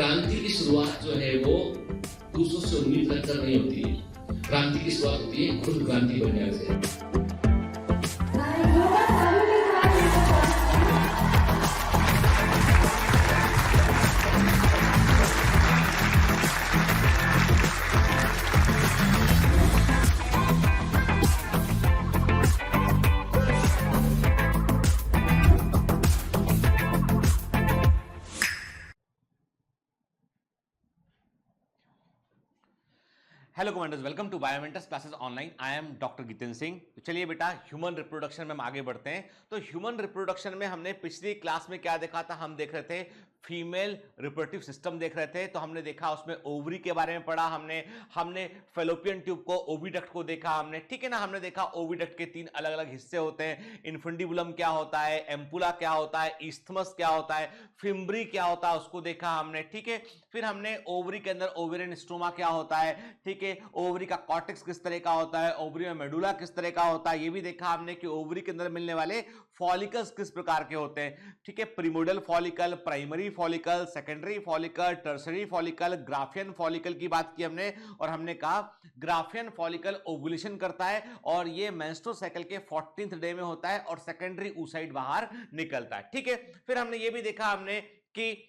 क्रांति की शुरुआत जो है वो दूसरों से उम्मीद रखकर नहीं होती है। क्रांति की शुरुआत होती है खुद क्रांति बनने से। Hello commanders, welcome to Biomentors classes online. I am doctor Jitendra Singh. तो चलिए बेटा, ह्यूमन रिप्रोडक्शन में हम आगे बढ़ते हैं। तो ह्यूमन रिप्रोडक्शन में हमने पिछली क्लास में क्या देखा था? हम देख रहे थे फीमेल रिप्रोडक्टिव सिस्टम देख रहे थे। तो हमने देखा उसमें ओवरी के बारे में पढ़ा, हमने फेलोपियन ट्यूब को, ओविडक्ट को देखा हमने, ठीक है ना। हमने देखा ओविडक्ट के 3 अलग अलग हिस्से होते हैं। इन्फंडिबुलम क्या होता है, एम्पुला क्या होता है, इस्थमस क्या होता है, फिम्ब्री क्या होता है, उसको देखा हमने, ठीक है। फिर हमने ओवरी के अंदर ओवेरियन स्ट्रोमा क्या होता है, ठीक है। ओवरी का कॉर्टेक्स किस तरह का होता है, ओवरी में मेडुला किस तरह का होता है, ये भी देखा हमने कि ओवरी के अंदर मिलने वाले फॉलिकल्स किस प्रकार के होते हैं, ठीक है। Primordial follicle, primary follicle, secondary follicle, tertiary follicle, Graafian follicle की बात की हमने। और हमने कहा ग्राफियन फॉलिकल ओवुलेशन करता है और ये मेंस्ट्रुअल साइकिल के 14th डे में होता है और सेकेंडरी oocyte बाहर निकलता है, ठीक है। फिर हमने ये भी देखा हमने कि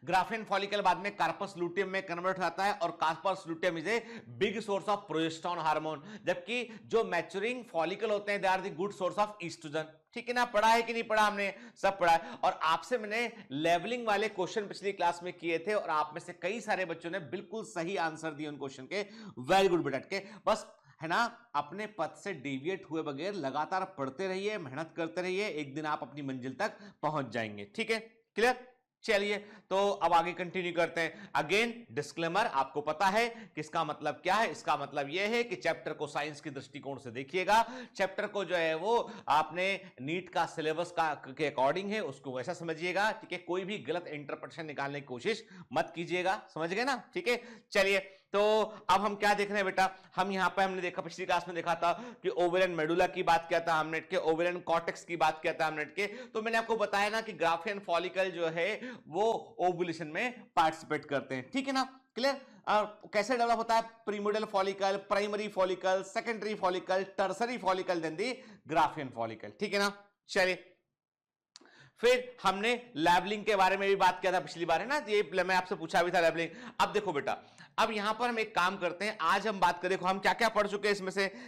ग्राफियन फॉलिकल बाद में कार्पस लूटियम में कन्वर्ट होता है और corpus luteum is a big source of progesterone hormone, जबकि जो मैच्योरिंग फॉलिकल होते हैं they are the good source of oestrogen, ठीक है ना। पढ़ा है कि नहीं पढ़ा? हमने सब पढ़ा है। और आपसे मैंने लेवलिंग वाले क्वेश्चन पिछली क्लास में किए थे और आप में से कई सारे बच्चों ने बिल्कुल सही आंसर दिए उन क्वेश्चन के। वेरी गुड बेटा के, बस है ना, अपने पथ से डेविएट हुए बगैर लगातार पढ़ते रहिए, मेहनत करते रहिए, एक दिन आप अपनी मंजिल तक पहुंच जाएंगे, ठीक है। क्लियर? चलिए, तो अब आगे कंटिन्यू करते हैं। अगेन डिस्क्लेमर, आपको पता है कि इसका मतलब क्या है। इसका मतलब यह है कि चैप्टर को साइंस के दृष्टिकोण से देखिएगा। चैप्टर को जो है वो आपने नीट का सिलेबस का के अकॉर्डिंग है उसको वैसा समझिएगा, ठीक है। कोई भी गलत इंटरप्रिटेशन निकालने की कोशिश मत कीजिएगा, समझ गए ना, ठीक है। चलिए, तो अब हम क्या देख रहे हैं बेटा? हम यहां पे हमने देखा, पिछली क्लास में देखा था कि ओवेरियन मेडुला की बात किया था हमने के, ओवेरियन कॉर्टेक्स की बात किया था हमने के। तो मैंने आपको बताया ना कि ग्राफियन फॉलिकल जो है वो ओवुलेशन में पार्टिसिपेट करते हैं, ठीक है ना। क्लियर? कैसे डेवलप होता है? Primordial follicle, primary follicle, secondary follicle, tertiary follicle, then the Graafian follicle, ठीक है ना। चलिए, फिर हमने लैबलिंग के बारे में भी बात किया था पिछली बार, है ना। ये मैं आपसे पूछा भी था लैबलिंग। अब देखो बेटा, अब यहां पर हम एक काम करते हैं, आज हम बात करें, देखो हम क्या क्या पढ़ चुके हैं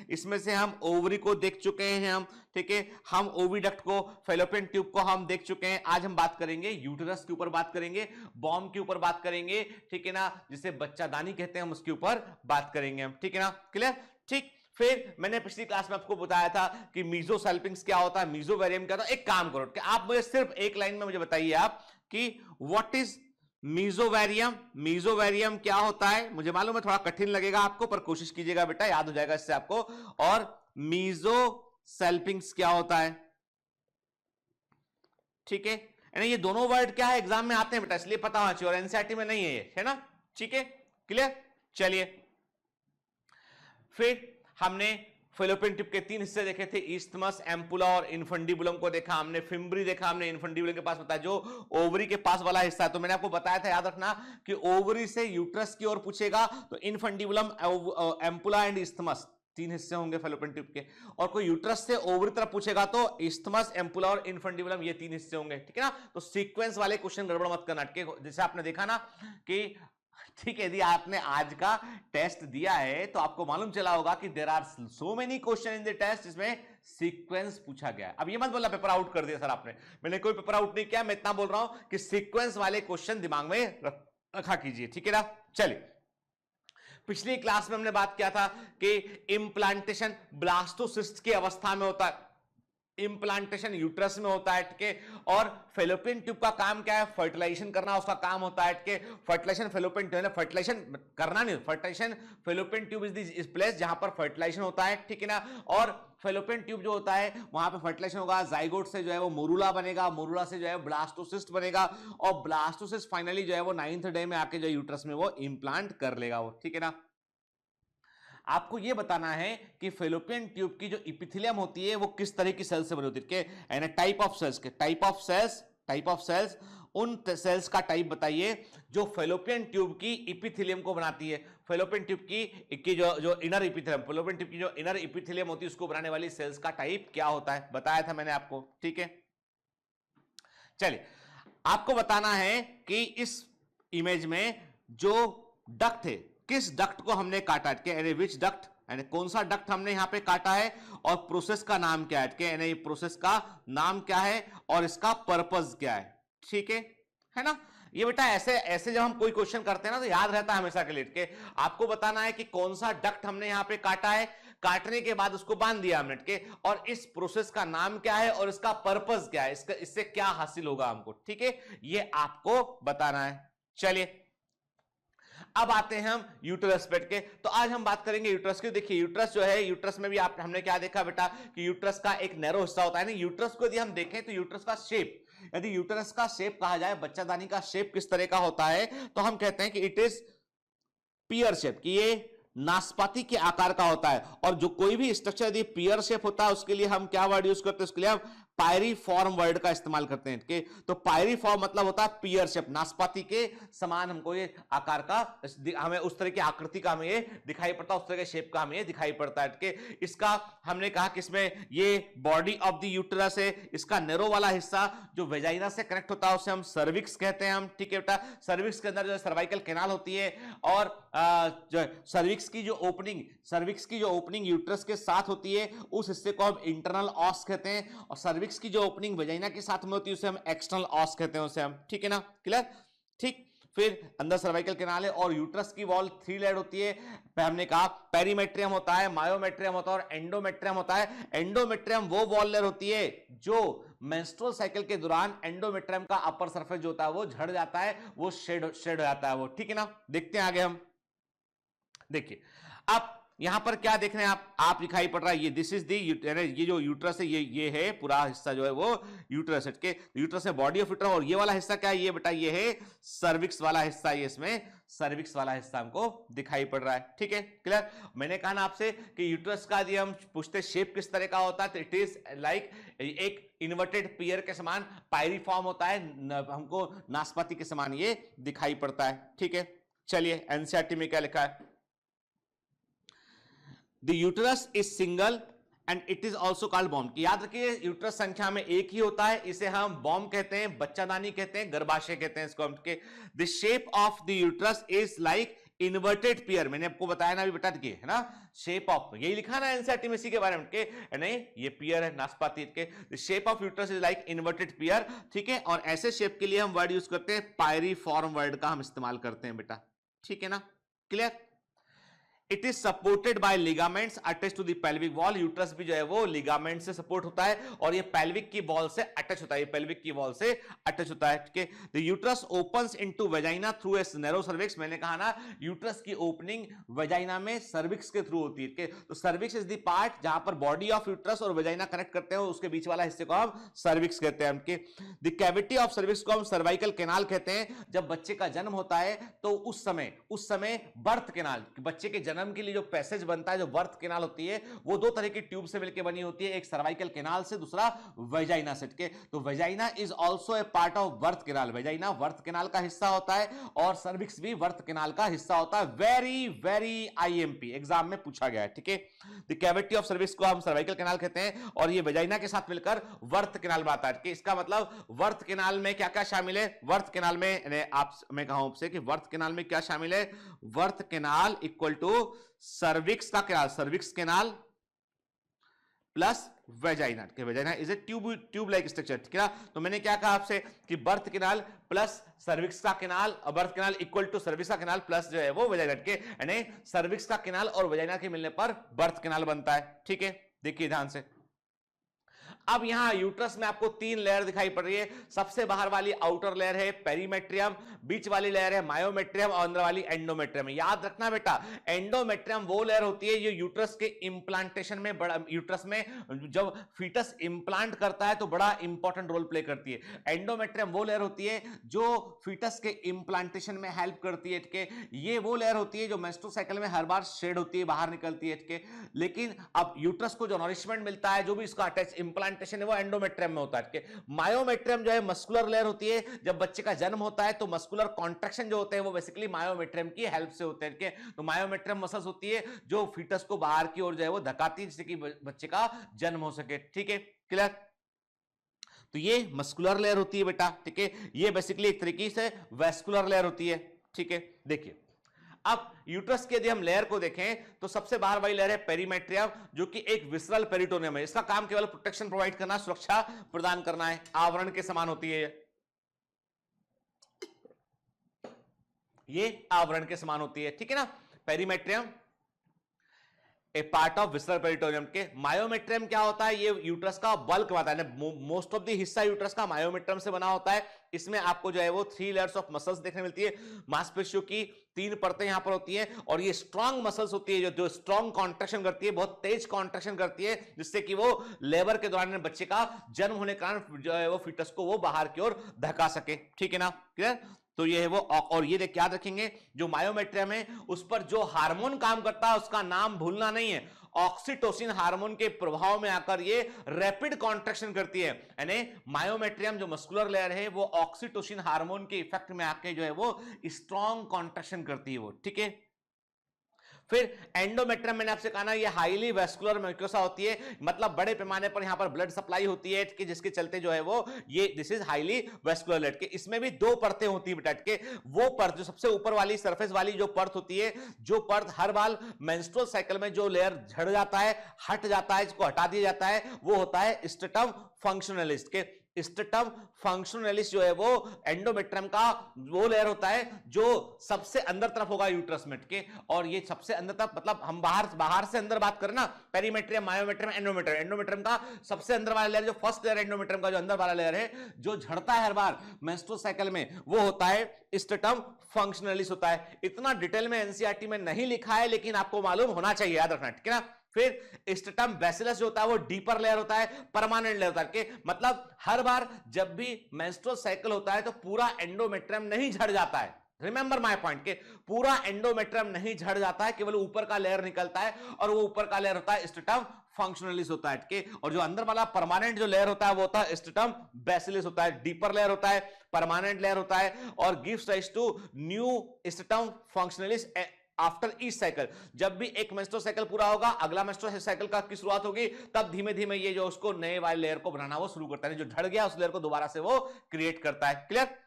इसमें से हम ओवरी को देख चुके हैं हम, ठीक है। हम ओविडक्ट को, फेलोपियन ट्यूब को हम देख चुके हैं। आज हम बात करेंगे यूटेरस के ऊपर, बात करेंगे बॉम्ब के ऊपर, बात करेंगे, ठीक है ना, जिसे बच्चादानी कहते हैं हम, उसके ऊपर बात करेंगे हम, ठीक है ना। क्लियर? ठीक। फिर मैंने पिछली क्लास में आपको बताया था कि मीजोसल्पिंग्स क्या होता है, मीजोवेरियम क्या होता है। एक काम करो कि आप मुझे सिर्फ एक लाइन में मुझे बताइए आप कि व्हाट इज मीजोवेरियम। मीजोवेरियम क्या होता है? मुझे मालूम है थोड़ा कठिन लगेगा आपको, पर कोशिश कीजिएगा बेटा, याद हो जाएगा इससे आपको। और मीजोसल्पिंग्स क्या होता है, ठीक है। यानी ये दोनों वर्ड क्या है, एग्जाम में आते हैं बेटा, इसलिए पता होना चाहिए, और एनसीईआरटी में नहीं है ये, है ना, ठीक है। क्लियर? चलिए, फिर हमने फेलोपियन ट्यूब के 3 हिस्से देखे थे, ईस्थमस, एम्पुला और इन्फंडिबुलम को देखा हमने। फिम्ब्री देखा हमने, इन्फंडिबुलम के पास होता है जो ओवरी के पास वाला हिस्सा है। तो मैंने आपको बताया था, याद रखना कि ओवरी से यूट्रस की ओर पूछेगा तो इन्फंडिबुलम, एम्पुला एंड ईस्थमस 3 हिस्से होंगे फेलोपियन ट्यूब के। और कोई यूट्रस से ओवरी तरफ पूछेगा तो ईस्थमस, एम्पुला और इन्फंडिबुलम, ये 3 हिस्से होंगे, ठीक है ना। तो सीक्वेंस वाले क्वेश्चन गड़बड़ मत करना, जैसे आपने देखा ना कि, ठीक है, यदि आपने आज का टेस्ट दिया है तो आपको मालूम चला होगा कि there are so many question in the test जिसमें सीक्वेंस पूछा गया है। अब ये मत बोलना पेपर आउट कर दिया सर आपने, मैंने कोई पेपर आउट नहीं किया, मैं इतना बोल रहा हूं कि सीक्वेंस वाले क्वेश्चन दिमाग में रखा कीजिए, ठीक है ना। चलिए, पिछली क्लास में हमने बात किया था कि इम्प्लांटेशन ब्लास्टोसिस्ट की अवस्था में होता है, इम्प्लांटेशन यूट्रस में होता है, ठीक है। और फेलोपियन ट्यूब का काम क्या है? फर्टिलाइजेशन करना उसका काम होता है, ठीक है। फर्टिलाइजेशन फेलोपियन ट्यूब, फर्टिलाइजेशन करना नहीं, fertilization fallopian tube is this place जहां पर फर्टिलाइजेशन होता है, ठीक है ना। और फेलोपियन ट्यूब जो होता है वहां पे फर्टिलाइजेशन होगा, जाइगोट से जो है वो मोरूला बनेगा, मोरूला से जो है ब्लास्टोसिस्ट बनेगा, और ब्लास्टोसिस्ट फाइनली जो है वो 9th डे में आके जो यूट्रस में वो इंप्लांट कर लेगा वो, ठीक है ना। आपको यह बताना है कि फेलोपियन ट्यूब की जो इपिथेलियम होती है वो किस तरह की सेल से बनी होती है, टाइप ऑफ सेल्स के, टाइप ऑफ सेल्स उन सेल्स का टाइप बताइए जो फेलोपियन ट्यूब की इपिथेलियम को बनाती है। फेलोपियन ट्यूब की जो इनर इपिथेलियम, फेलोपियन ट्यूब की जो इनर इपिथेलियम होती है उसको बनाने वाली सेल्स का टाइप क्या होता है, बताया था मैंने आपको, ठीक है। चलिए आपको बताना है कि इस इमेज में जो डक्ट है, किस डक्ट को हमने काटा है, विच डक्ट, यानी कौन सा डक्ट हमने यहां पे काटा है, और प्रोसेस का नाम क्या है, यानी प्रोसेस का नाम क्या है और इसका पर्पस क्या है, ठीक है ना। ये बेटा ऐसे ऐसे जब हम कोई क्वेश्चन करते हैं ना तो याद रहता है हमेशा के लिए के आपको बताना है कि कौन सा डक्ट हमने यहां पे काटा है, काटने के बाद उसको बांध दिया हमने के, और इस प्रोसेस का नाम क्या है और इसका पर्पस क्या है, इससे क्या हासिल होगा हमको, ठीक है, ये आपको बताना है। चलिए अब आते हैं हम यूट्रस पेट के। तो आज हम बात करेंगे यूट्रस की। देखिए यूट्रस जो है, यूट्रस में भी हमने क्या देखा बेटा कि यूट्रस का एक नैरो हिस्सा होता है ना। यूट्रस को यदि हम देखें तो यूट्रस का शेप, यदि यूट्रस का शेप कहा जाए, बच्चादानी का शेप किस तरह का होता है, तो हम कहते हैं कि इट इज पियर शेप, कि ये नाशपाती के आकार का होता है। और जो कोई भी स्ट्रक्चर यदि पियर शेप होता है उसके लिए हम क्या वर्ड यूज करते हैं, उसके लिए हम पायरीफॉर्म वर्ड का इस्तेमाल करते हैं कि तो पायरीफॉर्म मतलब होता है पियर शेप, नाशपाती के समान हमको ये आकार का, हमें उस तरह की आकृति का हमें ये दिखाई पड़ता है, उस तरह के शेप का हमें ये दिखाई पड़ता है कि इसका हमने कहा कि इसमें ये बॉडी ऑफ द यूट्रस है, इसका नैरो वाला हिस्सा जो वेजाइना से कनेक्ट होता है उसे हम सर्विक्स कहते हैं हम, ठीक है बेटा। सर्विक्स के अंदर जो सर्वाइकल कैनाल होती है, और जो सर्विक्स की जो ओपनिंग यूट्रस के साथ होती है उस हिस्से को हम इंटरनल ऑस कहते हैं, और सर्विक्स की जो ओपनिंग वेजाइना के साथ में होती है उसे हम एक्सटर्नल ऑस कहते हैं, उसे हम, ठीक है ना, क्लियर, ठीक। फिर अंदर सर्वाइकल कैनाल है और यूट्रस की वॉल 3 लेयर होती है। हमने कहा पेरीमेट्रियम होता है, मायोमेट्रियम होता है और एंडोमेट्रियम होता है। एंडोमेट्रियम वो वॉल लेयर होती है जो मेंस्ट्रुअल साइकिल के दौरान एंडोमेट्रियम का अपर सरफेस जो होता है वो झड़ जाता है, वो शेड हो जाता है वो, ठीक है ना। देखते हैं आगे हम, देखिए अब यहां पर क्या देख रहे हैं आप दिखाई पड़ रहा है, ये दिस इज दी, ये जो यूट्रस है, ये है पूरा हिस्सा जो है वो यूट्रस है, यूट्रस है बॉडी ऑफ यूट्रस। और ये वाला हिस्सा क्या है, ये बेटा ये है सर्विक्स वाला हिस्सा, ये इसमें सर्विक्स वाला हिस्सा हमको दिखाई पड़ रहा है, ठीक है, क्लियर। मैंने कहा ना आपसे कि यूट्रस का यदि हम पूछते शेप किस तरह का होता है तो इट इज लाइक एक इन्वर्टेड पियर के समान पायरीफॉर्म होता है, हमको नाशपाती के समान ये दिखाई पड़ता है, ठीक है। चलिए एनसीईआरटी में क्या लिखा है, The uterus is single and it is also called bomb। याद रखिए यूट्रस संख्या में एक ही होता है, इसे हम बॉम्ब कहते हैं, बच्चादानी कहते हैं, गर्भाशय कहते हैं इसको हम के। The shape of the uterus is like inverted pear। मैंने आपको बताया ना अभी बेटा के, है ना, शेप ऑफ, यही लिखा ना एनसीईआरटी में इसी के बारे में के, नहीं ये पियर है नाशपाती के। The shape of uterus is like inverted pear, ठीक है। और ऐसे शेप के लिए हम वर्ड यूज करते हैं, पायरीफॉर्म वर्ड का हम इस्तेमाल करते हैं बेटा, ठीक है ना, clear. It is supported by ligaments attach to the pelvic wall. Uterus भी जो है वो लिगामेंट से सपोर्ट होता है और ये पेल्विक की वॉल से अटैच होता है, ये पेल्विक की वॉल से अटैच होता है, ठीक है। The uterus opens into vagina through a narrow cervix. मैंने कहा ना यूट्रस की ओपनिंग वेजाइना में सर्विक्स के थ्रू होती है, तो सर्विक्स इज द पार्ट जहां पर बॉडी ऑफ यूट्रस और वेजाइना कनेक्ट करते हैं, उसके बीच वाला हिस्से को हम सर्विक्स कहते हैं। द कैविटी ऑफ सर्विक्स को हम सर्वाइकल कैनाल कहते हैं। जब बच्चे का जन्म होता है तो उस समय बर्थ कैनाल, बच्चे के जन्म के लिए जो पैसेज बनता है, जो बर्थ कैनाल होती है, वो दो तरह की ट्यूब से मिलकर बनी होती है, एक सर्वाइकल कैनाल से, दूसरा वेजाइना से, के। तो vagina is also a part of birth canal. Vagina birth canal का हिस्सा होता है और सर्विक्स भी बर्थ कैनाल का हिस्सा होता है। वेरी वेरी आईएमपी एग्जाम में पूछा गया है, ठीक है। द कैविटी ऑफ सर्विक्स को हम सर्वाइकल कैनाल कहते हैं और ये वेजाइना के साथ मिलकर बर्थ कैनाल बनाता है, इसका मतलब बर्थ कैनाल में क्या क्या शामिल है, बर्थ कैनाल में मैं कहूं आपसे कि बर्थ कैनाल में क्या शामिल है, birth canal equal to cervix का canal, cervix canal plus vagina, के vagina is a tube like structure, ठीक है ना। तो मैंने क्या कहा आपसे कि बर्थ कैनाल प्लस सर्विक्स का कैनाल, और birth canal equal to cervix का कैनाल प्लस जो है वो वेजाइना, के यानी सर्विक्स का कैनाल और वेजाइना के मिलने पर बर्थ कैनाल बनता है, ठीक है। देखिए ध्यान से, अब यहां यूट्रस में आपको 3 लेयर दिखाई पड़ रही है। सबसे बाहर वाली आउटर लेयर है पेरीमेट्रियम, बीच वाली लेयर है मायोमेट्रियम और अंदर वाली एंडोमेट्रियम। याद रखना बेटा, एंडोमेट्रियम वो लेयर होती है जो यूट्रस के इंप्लांटेशन में बड़ा, यूट्रस में जब फीटस इंप्लांट करता है तो बड़ा इंपॉर्टेंट रोल प्ले करती है। एंडोमेट्रियम वो लेयर होती है जो फीटस के इंप्लांटेशन में हेल्प करती है, के ये वो लेयर होती है जो मेंस्ट्रुअल साइकिल में हर बार शेड होती है, बाहर निकलती है, के। लेकिन अब यूट्रस को जो नरिशमेंट मिलता है, जो भी इसका अटैच इंप्लांट इम्प्लांटेशन है वो एंडोमेट्रियम में होता है। मायोमेट्रियम जो है मस्कुलर लेयर होती है, जब बच्चे का जन्म होता है तो मस्कुलर कॉन्ट्रैक्शन जो होते हैं वो बेसिकली मायोमेट्रियम की हेल्प से होते हैं। तो मायोमेट्रियम मसल्स होती है जो फीटस को बाहर की ओर जो है वो धकाती है जिससे कि बच्चे का जन्म हो सके। ठीक है, क्लियर? तो ये मस्कुलर लेयर होती है बेटा, ठीक है। ये बेसिकली एक तरीके से वेस्कुलर लेयर होती है, ठीक है। देखिए अब यूट्रस के यदि हम लेयर को देखें तो सबसे बाहर वाली लेयर है पेरीमेट्रियम, जो कि एक विसरल पेरिटोनियम है। इसका काम केवल प्रोटेक्शन प्रोवाइड करना, सुरक्षा प्रदान करना है, आवरण के समान होती है। ये आवरण के समान होती है, ठीक है ना। Perimetrium A part of visceral peritoneum के। मायोमेट्रियम क्या होता है? ये यूट्रस का बल्क होता है, मोस्ट ऑफ द हिस्सा यूट्रस का मायोमेट्रियम से बना होता है। इसमें आपको जो है वो 3 लेयर्स ऑफ मसल्स देखने मिलती है। मांसपेशियों की 3 परतें यहां पर होती हैं और ये स्ट्रांग मसल्स होती है जो स्ट्रांग कॉन्ट्रैक्शन करती है, बहुत तेज कॉन्ट्रैक्शन करती है, जिससे कि वो लेबर के दौरान बच्चे का जन्म होने के कारण जो है वो फीटस को वो बाहर की ओर धका सके, ठीक है ना, क्लियर? तो ये है वो। और ये देख याद रखेंगे जो मायोमेट्रियम है उस पर जो हार्मोन काम करता है उसका नाम भूलना नहीं है। ऑक्सीटोसिन हार्मोन के प्रभाव में आकर ये रैपिड कॉन्ट्रैक्शन करती है, यानी मायोमेट्रियम जो मस्कुलर लेयर है वो ऑक्सीटोसिन हार्मोन के इफेक्ट में आके जो है वो स्ट्रॉन्ग कॉन्ट्रैक्शन करती है वो, ठीक है। फिर एंडोमेट्रियम मैंने आपसे कहा ना ये हाईली वेस्कुलर म्यूकोसा होती है, मतलब बड़े पैमाने पर यहां पर ब्लड सप्लाई होती है कि जिसके चलते जो है वो ये this is highly vascular layer के। इसमें भी 2 परतें होती है बेटा के। वो परत जो सबसे ऊपर वाली सरफेस वाली जो परत होती है, जो परत हर बार मेंस्ट्रुअल साइकिल में जो लेयर झड़ जाता है, हट जाता है, इसको हटा दिया जाता है, वो होता है स्ट्रेटम फंक्शनलिस के। स्ट्रेटम फंक्शनलिस जो है वो एंडोमेट्रियम का वो लेयर होता है जो सबसे अंदर तरफ होगा यूट्रस में के। और ये सबसे अंदर तरफ मतलब हम बाहर से अंदर बात करें ना, पेरीमेट्रियम, मायोमेट्रियम, एंडोमेट्रियम। एंडोमेट्रियम का सबसे अंदर वाला लेयर जो फर्स्ट लेयर एंडोमेट्रियम का जो अंदर वाला लेयर है जो झड़ता है हर बार मेंस्ट्रुअल साइकिल में, वो होता है स्ट्रेटम फंक्शनलिस होता है। इतना डिटेल में एनसीईआरटी में नहीं लिखा है लेकिन आपको मालूम होना चाहिए, याद रखना, ठीक है ना। फिर स्ट्रेटम बेसिलस जो होता है वो डीपर लेयर होता है, परमानेंट लेयर होता है, मतलब हर बार जब भी मेंस्ट्रुअल साइकिल होता है तो पूरा एंडोमेट्रियम नहीं झड़ जाता है। रिमेंबर माय पॉइंट के पूरा एंडोमेट्रियम नहीं झड़ जाता है, केवल ऊपर का लेयर निकलता है और वो ऊपर का लेयर होता है स्ट्रेटम फंक्शनलिस होता है के। और जो अंदर वाला परमानेंट जो लेयर होता है वो होता है स्ट्रेटम बेसिलस होता है। डीपर लेयर होता है, परमानेंट लेयर होता है और gives rise to new stratum functionalis after each cycle. जब भी एक मेंस्ट्रुअल साइकिल पूरा होगा, अगला मेंस्ट्रुअल साइकिल का की शुरुआत होगी, तब धीमे धीमे ये जो उसको नए वाले लेयर को बनाना वो शुरू करता है, जो झड़ गया उस लेयर को दोबारा से वो क्रिएट करता है, क्लियर।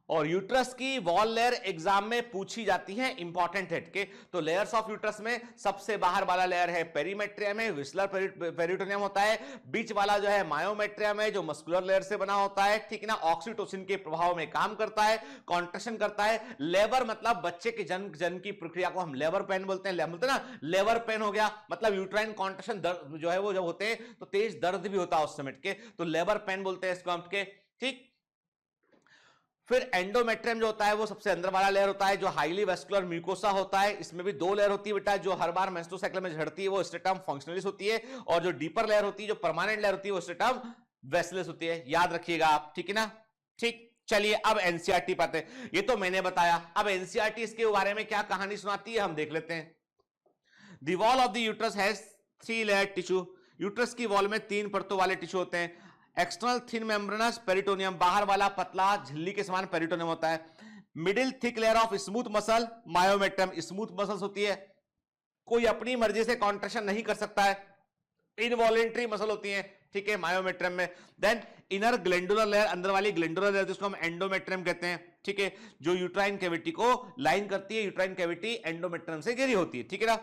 और यूट्रस की वॉल लेयर एग्जाम में पूछी जाती है, इंपॉर्टेंट है के। तो लेयर्स ऑफ यूट्रस में सबसे बाहर वाला लेयर है पेरीमेट्रियम है, विसलर पेरिटोनियम होता है। बीच वाला जो है मायोमेट्रियम है जो मस्कुलर लेयर से बना होता है, ठीक है ना। ऑक्सीटोसिन के प्रभाव में काम करता है, कॉन्ट्रैक्शन करता है। लेबर मतलब बच्चे के जन्म की प्रक्रिया को हम लेबर पेन बोलते हैं, बोलते हैं ना, लेबर पेन हो गया मतलब यूट्राइन कॉन्ट्रैक्शन दर्द जो है वो जब होते हैं तो तेज दर्द भी होता है उस समय के, तो लेबर पेन बोलते हैं इसको हम के, ठीक। फिर एंडोमेट्रियम जो होता है वो सबसे अंदर वाला लेयर होता है जो हाईली वेस्कुलर म्यूकोसा होता है। इसमें भी 2 लेयर होती है बेटा, जो हर बार मेंस्ट्रुअल साइकिल में झड़ती है वो स्ट्रेटम फंक्शनलिस होती है, और जो डीपर लेयर होती है जो परमानेंट लेयर होती है वो स्ट्रेटम बेसिलस होती है। याद रखिएगा आप, ठीक है ना, ठीक। चलिए अब एनसीईआरटी पाते हैं, ये तो मैंने बताया। अब एनसीईआरटी इसके बारे में क्या कहानी सुनाती है हम देख लेते हैं। The wall of the uterus has 3 layer tissue. Uterus की वॉल में 3 परतों वाले टिश्यू होते हैं। एक्सटर्नल थिन मेम्ब्रेनस पेरिटोनियम, बाहर वाला पतला झिल्ली के समान पेरिटोनियम होता है। Middle thick layer of smooth muscle myometrium, smooth muscles होती है, कोई अपनी मर्जी से कॉन्ट्रैक्शन नहीं कर सकता है, इनवॉलेंट्री मसल होती है, ठीक है, मायोमेट्रियम में। देन इनर ग्लैंडुलर लेयर, अंदर वाली ग्लैंडुलर लेयर जिसको हम एंडोमेट्रियम कहते हैं, ठीक है, जो यूट्राइन कैविटी को लाइन करती है। यूट्राइन कैविटी एंडोमेट्रियम से घिरी होती है, ठीक है ना।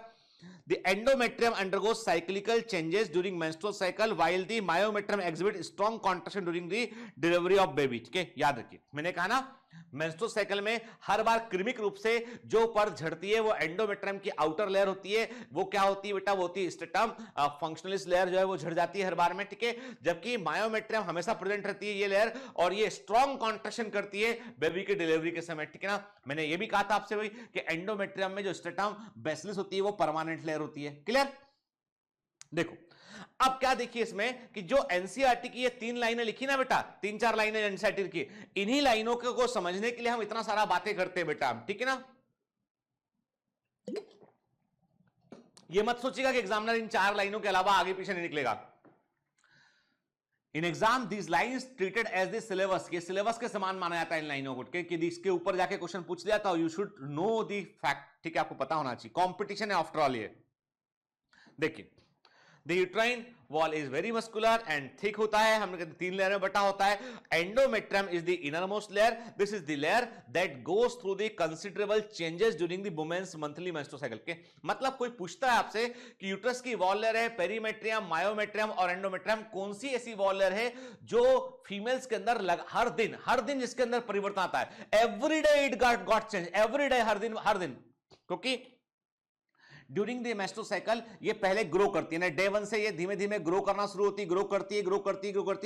The endometrium undergoes cyclical changes during menstrual cycle while the myometrium exhibits strong contraction during the delivery of baby, ठीक है, याद रखिए। मैंने कहा ना मेंस्ट्रुअल साइकिल में हर बार क्रमिक रूप से जो परत झड़ती है वो एंडोमेट्रियम की आउटर लेयर होती है, वो क्या होती है बेटा, वो होती है स्ट्रेटम फंक्शनलिस लेयर जो है वो झड़ जाती है हर बार में, ठीक है। जबकि मायोमेट्रियम हमेशा प्रेजेंट रहती है ये लेयर, और ये स्ट्रॉन्ग कॉन्ट्रैक्शन करती है बेबी के डिलीवरी के समय, ठीक है ना। मैंने ये भी कहा था आपसे भाई कि एंडोमेट्रियम में जो स्ट्रेटम बेसिलस होती है वो परमानेंट लेयर होती है, क्लियर। देखो अब क्या देखिए इसमें कि जो एनसीईआरटी की ये 3 लाइनें लिखी ना बेटा, 3-4 लाइनें एनसीईआरटी की, इन्हीं लाइनों को समझने के लिए हम इतना सारा बातें करते हैं बेटा, ठीक है ना। ये मत सोचिएगा कि एग्जामिनर इन 4 लाइनों के अलावा आगे पीछे नहीं निकलेगा। In exam these lines treated as the syllabus, ये सिलेबस के समान माना जाता है इन लाइनों को कि इसके ऊपर जाके क्वेश्चन पूछ लिया था, you should know the fact, ठीक है, आपको पता होना चाहिए, कंपटीशन है आफ्टर ऑल ये। देखिए the uterine wall is very muscular and thick होता है, हमने कहते 3 लेयर में बटा होता है। Endometrium is the inner most layer, this is the layer that goes through the considerable changes during the women's monthly menstrual cycle के। मतलब कोई पूछता है आपसे कि यूट्रस की वॉल लेयर है, पेरीमेट्रियम, मायोमेट्रियम और एंडोमेट्रियम, कौन सी ऐसी वॉल लेयर है जो फीमेल्स के अंदर हर दिन जिसके अंदर परिवर्तन आता है, every day it got change, every day, हर दिन, क्योंकि ड्यूरिंग द मेंस्ट्रुअल साइकिल ये पहले ग्रो करती है ना, डे 1 से ये धीमे धीमे ग्रो करना शुरू होती है, ग्रो करती है,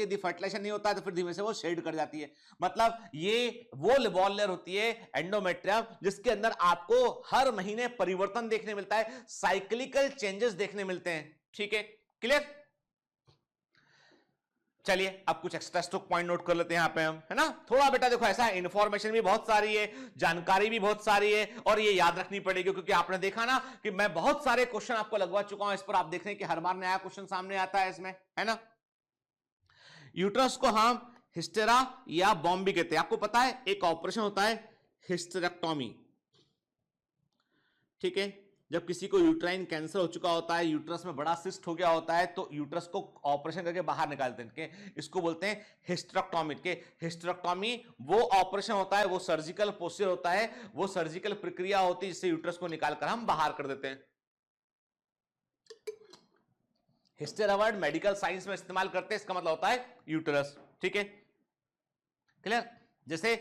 यदि फर्टिलाइजेशन नहीं होता है तो फिर धीमे से वो शेड कर जाती है। मतलब ये वो वॉल लेयर होती है एंडोमेट्रियम, जिसके अंदर आपको हर महीने परिवर्तन देखने मिलता है, साइक्लिकल चेंजेस देखने मिलते हैं, ठीक है, क्लियर। चलिए अब कुछ एक्स्ट्रा स्टॉक पॉइंट नोट कर लेते हैं यहां पे हम, है ना। थोड़ा बेटा देखो ऐसा है, इंफॉर्मेशन भी बहुत सारी है, जानकारी भी बहुत सारी है, और ये याद रखनी पड़ेगी क्योंकि आपने देखा ना कि मैं बहुत सारे क्वेश्चन आपको लगवा चुका हूं इस पर, आप देख रहे हैं कि हर बार नया क्वेश्चन सामने आता है इसमें, है ना। यूट्रस को हम हिस्टेरा या बॉम्ब भी कहते हैं। आपको पता है एक ऑपरेशन होता है हिस्टेरेक्टोमी, ठीक है, जब किसी को यूट्राइन कैंसर हो चुका होता है, यूट्रस में बड़ा सिस्ट हो गया होता है, तो यूट्रस को ऑपरेशन करके बाहर निकाल देते हैं, इसको बोलते हैं हिस्टेरेक्टोमी। के हिस्टेरेक्टोमी वो ऑपरेशन होता है, वो सर्जिकल प्रोसीजर होता है, वो सर्जिकल प्रक्रिया होती है जिससे यूट्रस को निकालकर हम बाहर कर देते हैं। हिस्टेरा वर्ड मेडिकल साइंस में इस्तेमाल करते हैं, इसका मतलब होता है यूट्रस, ठीक है, क्लियर। जैसे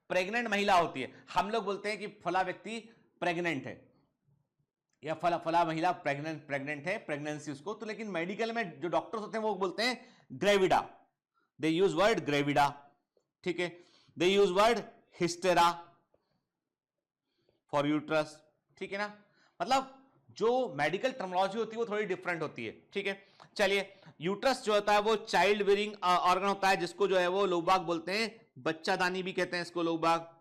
प्रेग्नेंट महिला होती है, हम लोग बोलते हैं कि फला व्यक्ति प्रेग्नेंट है या फला महिला प्रेग्नेंट है, प्रेगनेंसी उसको, तो लेकिन मेडिकल में जो डॉक्टर्स होते हैं वो बोलते हैं ग्रेविडा, दे यूज वर्ड ग्रेविडा, ठीक है, दे यूज वर्ड हिस्टेरा फॉर यूट्रस, ठीक है ना। मतलब जो मेडिकल टर्मिनोलॉजी होती है वो थोड़ी डिफरेंट होती है, ठीक है। चलिए यूट्रस जो होता है वो चाइल्ड बेयरिंग ऑर्गन होता है, जिसको जो है वो लोग बाग बोलते हैं बच्चादानी भी कहते हैं इसको लोग बाग,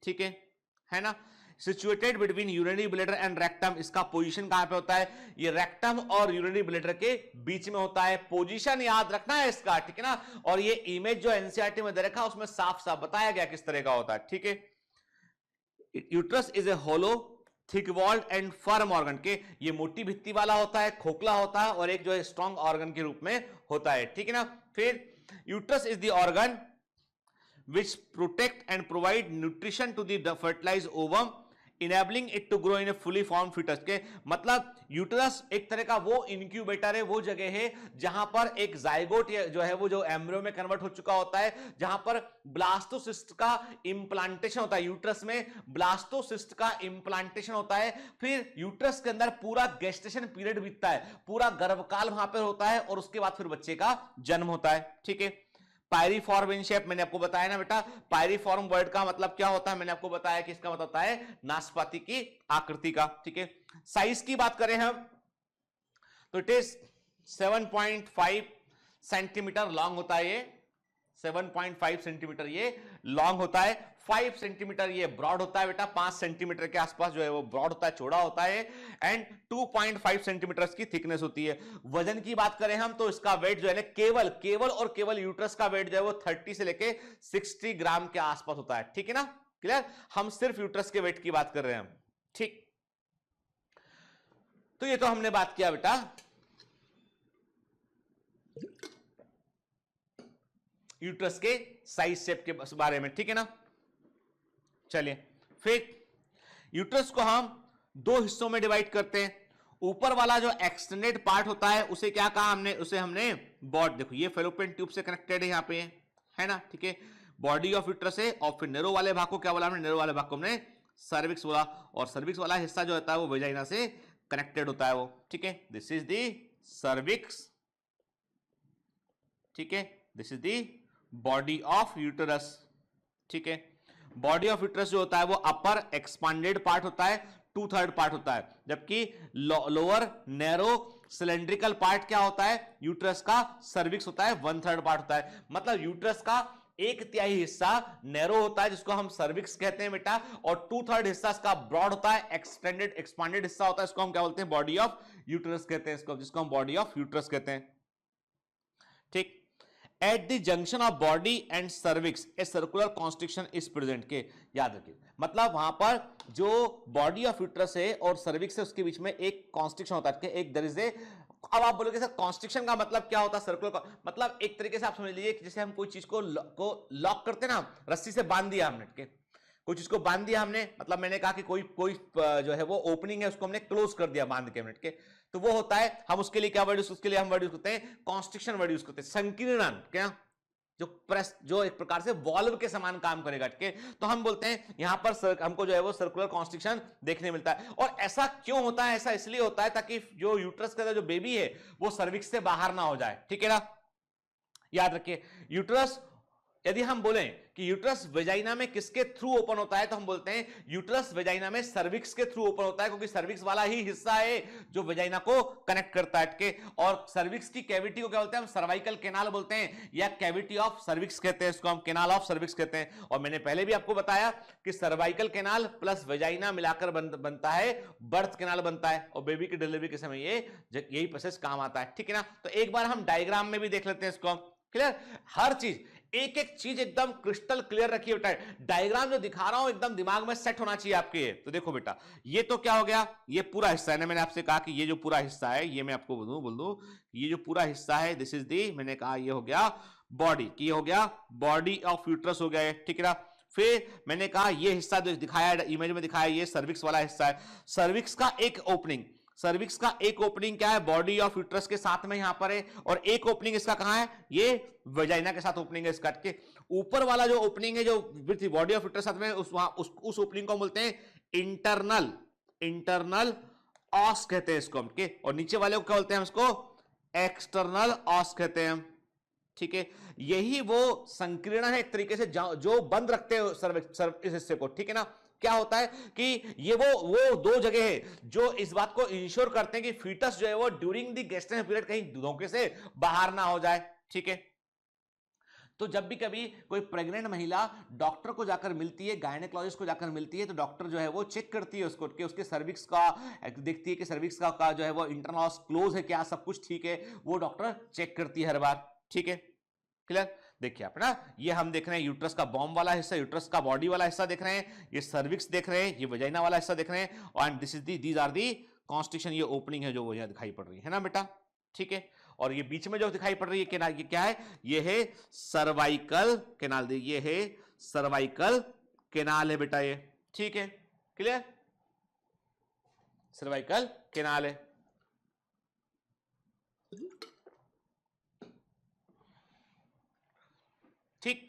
ठीक है ना। Situated between urinary bladder and rectum, इसका पोजीशन कहां पे होता है, ये रेक्टम और यूरिनरी ब्लैडर के बीच में होता है, पोजीशन याद रखना है इसका, ठीक है ना। और ये इमेज जो एनसीईआरटी में दे रखा है उसमें साफ साफ बताया गया किस तरह का होता है, ठीक है। Uterus is a hollow thick walled and firm organ, के ये मोटी भित्ती वाला होता है, खोखला होता है, और एक जो है स्ट्रॉन्ग ऑर्गन के रूप में होता है, ठीक है ना। फिर uterus is the organ which protect and provide nutrition to the fertilized ovum, enabling it to grow in a fully formed fetus। के मतलब यूट्रस एक तरह का वो इंक्यूबेटर है, वो जगह है जहां पर एक जाइगोट जो है वो जो एम्ब्रियो में कन्वर्ट हो चुका होता है, जहां पर ब्लास्टोसिस्ट का इंप्लांटेशन होता है, यूट्रस में ब्लास्टोसिस्ट का इंप्लांटेशन होता है। फिर यूट्रस के अंदर पूरा गेस्टेशन पीरियड बीतता है, पूरा गर्भकाल वहां पर होता है, और उसके बाद फिर बच्चे का जन्म होता है, ठीक है। पायरीफॉर्म इन शेप, मैंने आपको बताया ना बेटा, पायरीफॉर्म वर्ड का मतलब क्या होता है, मैंने आपको बताया कि इसका मतलब होता है नाशपाती की आकृति का, ठीक है। साइज की बात करें हम तो इट इज 7.5 सेंटीमीटर लॉन्ग होता है, ये 7.5 सेंटीमीटर ये लॉन्ग होता है, 5 सेंटीमीटर ये ब्रॉड होता है बेटा, 5 सेंटीमीटर के आसपास जो है वो ब्रॉड होता है, चौड़ा होता है, एंड 2.5 सेंटीमीटर की थिकनेस होती है। वजन की बात करें हम तो इसका वेट जो है ना केवल यूट्रस का वेट जो है वो 30 से लेके 60 ग्राम के आसपास होता है, ठीक है ना, क्लियर। हम सिर्फ यूट्रस के वेट की बात कर रहे हैं हम, ठीक। तो ये तो हमने बात किया बेटा यूट्रस के साइज शेप के बारे में, ठीक है ना। चलिए फिर यूट्रस को हम 2 हिस्सों में डिवाइड करते हैं। ऊपर वाला जो एक्सटेंडेड पार्ट होता है उसे क्या कहा हमने, उसे हमने बॉडी, देखो ये फेलोपियन ट्यूब से कनेक्टेड है यहाँ पे, है ना, ठीक है, बॉडी ऑफ यूट्रस है। और फिर नेरो वाले भाग को क्या बोला हमने, नेरो वाले भाग को हमने सर्विक्स बोला, और सर्विक्स वाला हिस्सा जो होता है वो वेजाइना से कनेक्टेड होता है वो, ठीक है। दिस इज दी सर्विक्स, ठीक है, this is the body of uterus, ठीक है। बॉडी ऑफ यूट्रस जो होता है वो अपर एक्सपांडेड पार्ट होता है, 2/3 पार्ट होता है, जबकि लोअर नैरो सिलेंड्रिकल पार्ट क्या होता है, यूट्रस का सर्विक्स होता है, 1/3 पार्ट होता है। मतलब यूट्रस का 1/3 हिस्सा नैरो होता है जिसको हम सर्विक्स कहते हैं बेटा, और 2/3 हिस्सा इसका ब्रॉड होता है, एक्सपांडेड हिस्सा होता है, इसको हम क्या बोलते हैं, बॉडी ऑफ यूट्रस कहते हैं, इसको जिसको हम बॉडी ऑफ यूट्रस कहते हैं, ठीक। At the junction of body and cervix a circular constriction is present के, याद रखिए मतलब वहां पर जो बॉडी ऑफ यूट्रस है और सर्विक्स है उसके बीच में एक कॉन्स्ट्रिक्शन होता है, एक दर से। अब आप बोलोगे सर कॉन्स्ट्रिक्शन का मतलब क्या होता है, सर्कुलर मतलब एक तरीके से आप समझ लीजिए कि जैसे हम कोई चीज को लॉक करते हैं ना, रस्सी से बांध दिया हमने के, कोई चीज को बांध दिया हमने, मतलब मैंने कहा कि कोई जो है वो ओपनिंग है उसको हमने क्लोज कर दिया बांध के मिनट के, तो वो होता है, हम उसके लिए क्या वर्ड यूज, उसके लिए हम वर्ड यूज करते हैं कॉन्स्ट्रिक्शन वर्ड यूज करते हैं, संकीर्णन, क्या जो प्रेस, जो एक प्रकार से वॉल्व के समान काम करेगा के, तो हम बोलते हैं यहां पर हमको जो है वो सर्कुलर कॉन्स्ट्रिक्शन देखने मिलता है। और ऐसा क्यों होता है, ऐसा इसलिए होता है ताकि जो यूट्रस का जो बेबी है वो सर्विक्स से बाहर ना हो जाए, ठीक है ना, याद रखिए। यूट्रस, यदि हम बोलें कि यूट्रस वेजाइना में किसके थ्रू ओपन होता है, तो हम बोलते हैं यूट्रस वेजाइना में सर्विक्स के थ्रू ओपन होता है, क्योंकि सर्विक्स वाला ही हिस्सा है जो वेजाइना को कनेक्ट करता है के, और सर्विक्स की कैविटी को क्या बोलते हैं हम, सर्वाइकल कैनाल बोलते हैं, या कैविटी ऑफ सर्विक्स कहते हैं, इसको हम कैनाल ऑफ सर्विक्स कहते हैं। और मैंने पहले भी आपको बताया कि सर्वाइकल कैनाल प्लस वेजाइना मिलाकर बनता है बर्थ कैनाल बनता है, और बेबी की डिलीवरी के समय यही प्रोसेस काम आता है, ठीक है ना। तो एक बार हम डायग्राम में भी देख लेते हैं इसको, क्लियर, हर चीज एक एक चीज एकदम क्रिस्टल क्लियर रखिए बेटा, डायग्राम जो दिखा रहा हूं एकदम दिमाग में सेट होना चाहिए आपके। तो देखो बेटा, ये तो क्या हो गया, ये पूरा हिस्सा है ना, मैंने आपसे कहा कि ये जो पूरा हिस्सा है, ये मैं आपको बोल दूं ये जो पूरा हिस्सा है दिस इज दी, मैंने कहा ये हो गया बॉडी, की हो गया बॉडी ऑफ यूट्रस हो गया, ठीक है ना। फिर मैंने कहा ये हिस्सा जो दिखाया इमेज में दिखाया, ये सर्विक्स वाला हिस्सा है, सर्विक्स का एक ओपनिंग, सर्विक्स का एक ओपनिंग क्या है, बॉडी ऑफ यूट्रस के साथ में यहां पर है, और एक ओपनिंग इसका कहां है, ये वेजाइना के साथ ओपनिंग है, इसका के ऊपर वाला जो ओपनिंग है जो बॉडी ऑफ यूट्रस साथ में उस ओपनिंग को बोलते हैं इंटरनल ऑस कहते हैं इसको हम के, और नीचे वाले को क्या बोलते हैं इसको, एक्सटर्नल ऑस कहते हैं, ठीक है। यही वो संकीर्ण है एक तरीके से जो बंद रखते हैं सर्विक्स इस हिस्से को, ठीक है ना। क्या होता है कि ये वो दो जगह है जो इस बात को इंश्योर करते हैं कि फीटस जो है वो ड्यूरिंग द गेस्टेशनल पीरियड कहीं धोखे से बाहर ना हो जाए, ठीक है। तो जब भी कभी कोई प्रेग्नेंट महिला डॉक्टर को जाकर मिलती है, गायनेकोलॉजिस्ट को जाकर मिलती है, तो डॉक्टर जो है वो चेक करती है उसको कि उसके सर्विक्स का, देखती है कि सर्विक्स का जो है वो इंटरनल क्लोज है क्या, सब कुछ ठीक है, वो डॉक्टर चेक करती है हर बार, ठीक है, क्लियर। देखिए आप ना, ये हम देख रहे हैं यूट्रस का बॉम्ब वाला हिस्सा, यूट्रस का बॉडी वाला हिस्सा देख रहे हैं, ये सर्विक्स देख रहे हैं, ये वेजाइना वाला हिस्सा देख रहे हैं, और दीज आर दी कॉन्स्ट्रिक्शन, ये ओपनिंग है जो वो यहाँ दिखाई पड़ रही है ना बेटा, ठीक है। और ये बीच में जो दिखाई पड़ रही है कैनाल, ये क्या है, ये है सर्वाइकल कैनाल, ये है सर्वाइकल कैनाल है बेटा ये, ठीक है, क्लियर, सर्वाइकल कैनाल है। ठीक,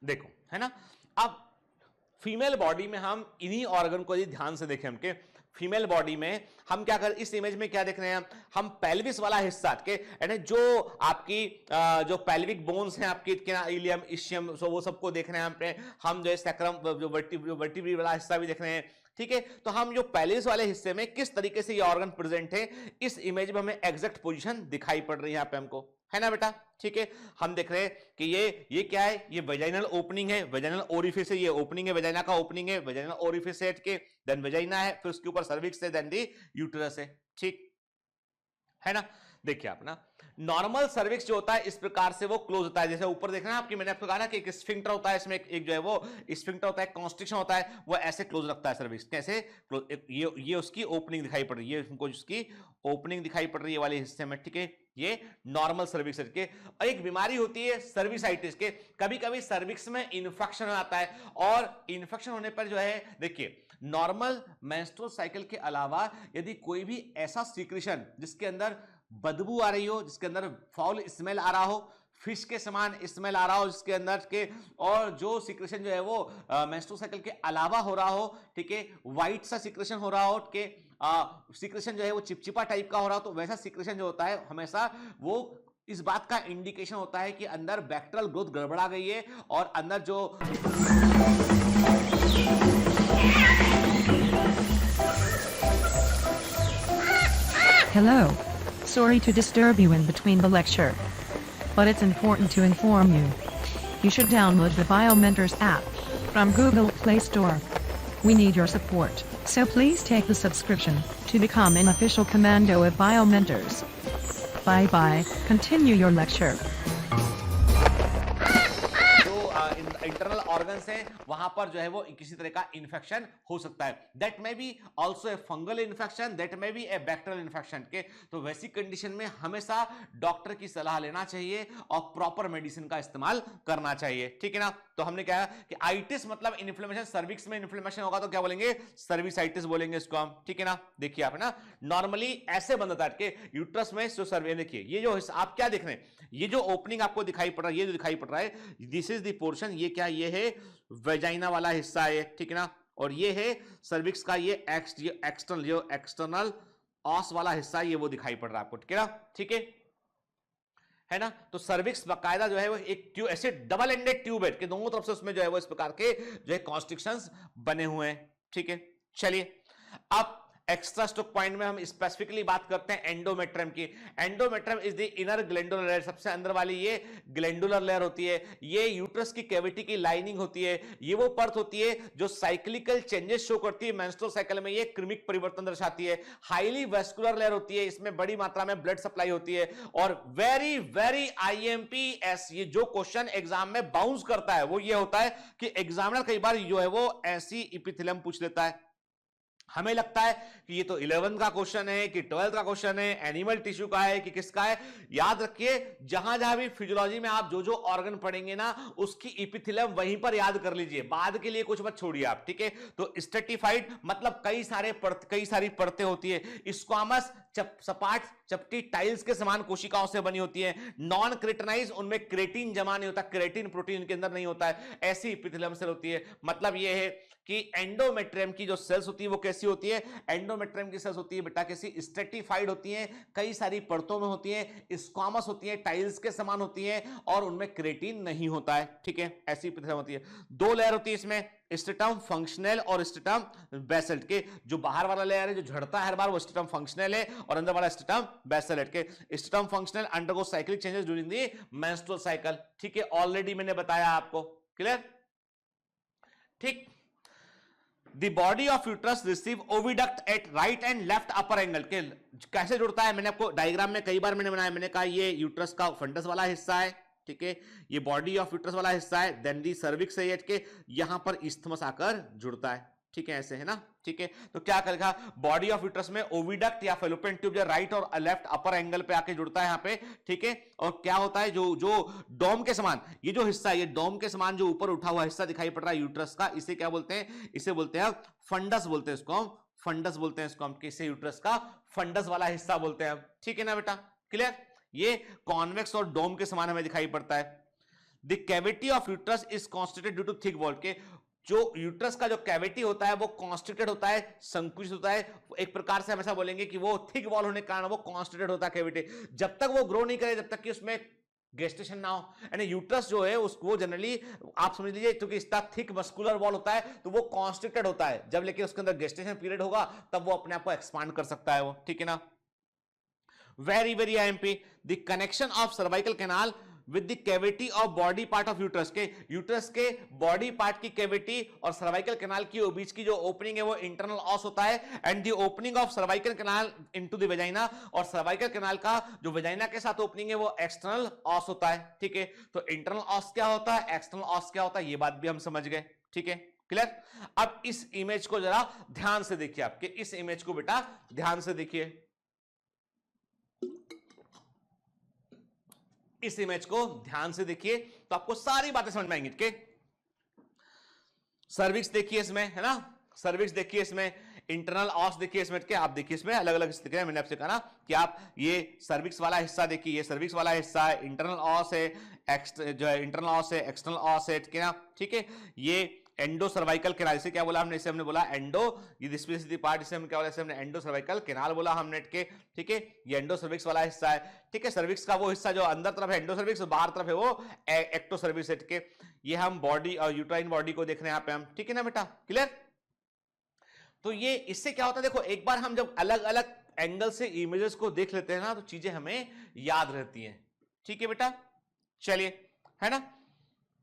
देखो है ना। अब फीमेल बॉडी में हम इन्हीं ऑर्गन को यदि ध्यान से देखें, हमके फीमेल बॉडी में हम क्या कर, इस इमेज में क्या देख रहे हैं हम पेल्विस वाला हिस्सा के, यानी जो आपकी जो पेल्विक बोन्स हैं आपकी, इलियम इशियम, वो सबको देख रहे हैं हम जो है सैक्रम, जो वर्टिब्री वाला हिस्सा भी देख रहे हैं, ठीक है। तो हम जो पेल्विस वाले हिस्से में किस तरीके से ये ऑर्गन प्रेजेंट है, इस इमेज में हमें एग्जैक्ट पोजीशन दिखाई पड़ रही है यहाँ पे हमको, है ना बेटा, ठीक है। हम देख रहे हैं कि ये क्या है, ये वेजाइनल ओपनिंग है, वेजाइनल ओरिफिस है, ये ओपनिंग है, वेजाइना का ओपनिंग है, वेजाइनल ओरिफिस है के, देन वेजाइना है, फिर उसके ऊपर सर्विक्स है, देन दी यूटेरस है, ठीक है ना। देखिए आप ना, नॉर्मल सर्विक्स जो होता है इस प्रकार से वो क्लोज होता है, जैसे ऊपर देखना है आपकी, मैंने आपको कहा ना कि एक स्फिंक्टर होता है, इसमें एक जो है वो स्फिंक्टर होता है, कॉन्स्ट्रिक्शन होता है, वो ऐसे क्लोज रखता है सर्विक्स, कैसे ये उसकी ओपनिंग दिखाई पड़ रही है, उनको उसकी ओपनिंग दिखाई पड़ रही है वाले हिस्से में, ठीक है, ये नॉर्मल सर्विक्स के। और एक बीमारी होती है सर्विसाइटिस के, कभी कभी सर्विक्स में इन्फेक्शन आता है, और इन्फेक्शन होने पर जो है, देखिए नॉर्मल मेंस्ट्रुअल साइकिल के अलावा यदि कोई भी ऐसा सीक्रेशन जिसके अंदर बदबू आ रही हो, जिसके अंदर फाउल स्मेल आ रहा हो, फिश के समान स्मेल आ रहा हो जिसके अंदर के, और जो सिक्रेशन जो है वो मेंस्ट्रुअल साइकिल के अलावा हो रहा हो, ठीक है, व्हाइट सा सिक्रेशन हो रहा हो, के सिक्रेशन जो है वो चिपचिपा टाइप का हो रहा हो, तो वैसा सिक्रेशन जो होता है हमेशा वो इस बात का इंडिकेशन होता है कि अंदर बैक्टीरियल ग्रोथ गड़बड़ा गई है, और अंदर जो Hello. Sorry to disturb you in between the lecture, but it's important to inform you. You should download the BioMentors app from Google Play Store. We need your support, so please take the subscription to become an official commando of BioMentors. Bye bye. Continue your lecture. Internal organs हैं वहां पर जो है वो किसी तरह का infection हो सकता है. That may be also a fungal infection, that may be A bacterial infection के. तो वैसी कंडीशन में हमेशा डॉक्टर की सलाह लेना चाहिए और प्रॉपर मेडिसिन का इस्तेमाल करना चाहिए. ठीक है ना. तो हमने कहा कि आइटिस मतलब इन्फ्लेमेशन, सर्विक्स में इन्फ्लेमेशन होगा तो क्या बोलेंगे, सर्विसाइटिस बोलेंगे इसको हम. ठीक है ना. देखिए आप है ना, नॉर्मली ऐसे बंद होता है कि यूट्रस में जो सर्वे, देखिए ये जो आप क्या देख रहे हैं, ये जो ओपनिंग आपको दिखाई पड़ रहा है, ये जो दिखाई पड़ रहा है, दिस इज द पोर्शन. ये क्या, ये है वेजाइना वाला हिस्सा है. ठीक है ना. और ये है सर्विक्स का ये एक्सटर्नल, जो एक्सटर्नल ऑस वाला हिस्सा, ये वो दिखाई पड़ रहा है आपको. ठीक है ना. ठीक है ना. तो सर्विक्स बकायदा जो है वो एक ट्यूब, ऐसे डबल एंडेड ट्यूब है कि दोनों तरफ से उसमें जो है वो इस प्रकार के जो है कॉन्स्ट्रिक्शंस बने हुए हैं. ठीक है. चलिए अब एक्स्ट्रा स्टोक पॉइंट में हम स्पेसिफिकली बात करते हैं एंडोमेट्रियम की. Endometrium is the inner glandular layer, सबसे अंदर वाली ये ग्लैंडुलर लेयर होती है. ये यूट्रस की कैविटी की लाइनिंग होती है. ये वो परत होती है जो साइक्लिकल चेंजेस शो करती है. मेंस्ट्रुअल साइकिल में ये क्रमिक परिवर्तन दर्शाती है. हाईली वेस्कुलर लेयर होती है, इसमें बड़ी मात्रा में ब्लड सप्लाई होती है. और वेरी वेरी IMPS, ये जो क्वेश्चन एग्जाम में बाउंस करता है वो ये होता है कि एग्जामिनर कई बार जो है वो ऐसी इपिथेलियम पूछ लेता है. हमें लगता है कि ये तो 11th का क्वेश्चन है कि 12th का क्वेश्चन है, एनिमल टिश्यू का है कि किसका है. याद रखिए, जहां जहां भी फिजियोलॉजी में आप जो जो ऑर्गन पढ़ेंगे ना, उसकी इपिथेलियम वहीं पर याद कर लीजिए, बाद के लिए कुछ मत छोड़िए आप. ठीक है. तो स्ट्रेटिफाइड मतलब कई सारी परतें होती है. स्क्वामस सपाट चपटी टाइल्स के समान कोशिकाओं से बनी होती है. नॉन क्रेटनाइज, उनमें क्रेटिन जमा नहीं होता, क्रेटिन प्रोटीन के अंदर नहीं होता है. ऐसी इपिथेलियम सेल होती है. मतलब यह है कि एंडोमेट्रियम की जो सेल्स होती है वो कैसी होती है, एंडोमेट्रियम की सेल्स होती है बेटा कैसी, स्ट्रेटिफाइड होती हैं, कई सारी परतों में होती हैं, स्क्वामस होती हैं, टाइल्स के समान होती हैं और उनमें क्रेटिन नहीं होता है. ठीक है. ऐसी इपिथेलियम होती है. दो लेयर होती है इसमें, स्ट्रेटम फंक्शनल और स्ट्रेटम बेसेल्ट के. जो बाहर वाला लेयर है जो झड़ता है हर बार वो स्ट्रेटम फंक्शनल है और अंदर वाला स्ट्रेटम बेसेल्ट के. Stratum functional undergo cyclic changes during the menstrual cycle. ठीक है. ऑलरेडी मैंने बताया आपको. क्लियर. ठीक. The body of uterus receive oviduct at right and left upper angle. के कैसे जुड़ता है, मैंने आपको डायग्राम में कई बार मैंने बनाया. मैंने कहा ये यूट्रस का फंडस वाला हिस्सा है. ठीक है. ये बॉडी ऑफ यूट्रस वाला हिस्सा है. देन दी सर्विक्स है के यहां पर इस्थमस आकर जुड़ता है. ठीक है. ऐसे है ना. ठीक है. तो क्या करेगा, बॉडी ऑफ यूट्रस में ओविडक्ट या फेलोपियन ट्यूब जो राइट और लेफ्ट अपर एंगल पे आके जुड़ता है यहां पे. ठीक है. और क्या होता है, जो डोम के समान ये जो हिस्सा है, ये डोम के समान जो ऊपर उठा हुआ हिस्सा दिखाई पड़ रहा है यूट्रस का, इसे क्या बोलते हैं, इसे बोलते हैं फंडस बोलते हैं इसको हम. फंडस बोलते हैं इसको हम, किसे यूट्रस का फंडस वाला हिस्सा बोलते हैं. ठीक है ना बेटा. क्लियर. ये कॉन्वेक्स और डोम के समान हमें दिखाई पड़ता है. The cavity of uterus is constituted due to thick wall. के जो यूट्रस का जो कैविटी होता है वो कॉन्स्टिट्यूटेड होता है, संकुचित होता है. एक प्रकार से हमेशा बोलेंगे कि वो थिक वॉल होने के कारण वो कॉन्स्टिट्यूटेड होता है कैविटी. जब तक वो ग्रो नहीं करे, जब तक कि उसमें गेस्टेशन ना हो. यानी यूट्रस जो है उसको वो जनरली आप समझ लीजिए, क्योंकि इसका थिक मस्कुलर वॉल होता है तो वो कॉन्स्टिट्यूटेड होता है. जब लेके उसके अंदर गेस्टेशन पीरियड होगा तब वो अपने आप को एक्सपांड कर सकता है वो. ठीक है ना. Very very IMP. The connection of cervical canal with the cavity of body part of uterus. के यूट्रस के बॉडी पार्ट की कैविटी और सर्वाइकल कैनाल की बीच की जो ओपनिंग है वो इंटरनल ऑस होता है. And the opening of cervical canal into the vagina, और सर्वाइकल कैनाल का जो वेजाइना के साथ ओपनिंग है वो एक्सटर्नल ऑस होता है. ठीक है. तो इंटरनल ऑस क्या होता है, एक्सटर्नल ऑस क्या होता है, ये बात भी हम समझ गए. ठीक है. क्लियर. अब इस इमेज को जरा ध्यान से देखिए, आपके इस इमेज को बेटा ध्यान से देखिए. इस इमेज को ध्यान से देखिए तो आपको सारी बातें समझ में आएंगी. सर्विक्स देखिए इसमें, है ना. सर्विक्स देखिए इसमें, इंटरनल ऑस देखिए इसमें. के आप देखिए इसमें अलग अलग दिख रहे हैं. मैंने आपसे कहा ना कि आप ये सर्विक्स वाला हिस्सा देखिए, ये सर्विक्स वाला हिस्सा है, इंटरनल ऑस है, जो है इंटरनल ऑस है, एक्सटर्नल ऑस है. ठीक है. ये एंडो सर्वाइकल कैनाल, इसे क्या बोला हमने, इसे हमने बोला एंडो, ये स्पेसिफिक पार्ट, इसे हमने क्या बोला, इसे हमने एंडो सर्वाइकल कैनाल बोला हमने के. ठीक है. ये एंडो सर्विक्स वाला हिस्सा है. ठीक है. सर्विक्स का वो हिस्सा जो अंदर तरफ है एंडो सर्विक्स, बाहर तरफ है वो एक्टो सर्विक्स के. ये हम बॉडी और यूट्राइन बॉडी को देख रहे हैं यहाँ पे हम. ठीक है ना बेटा. क्लियर. तो ये इससे क्या होता है, देखो एक बार हम जब अलग अलग एंगल से इमेजेस को देख लेते हैं ना तो चीजें हमें याद रहती हैं. ठीक है बेटा. चलिए, है ना.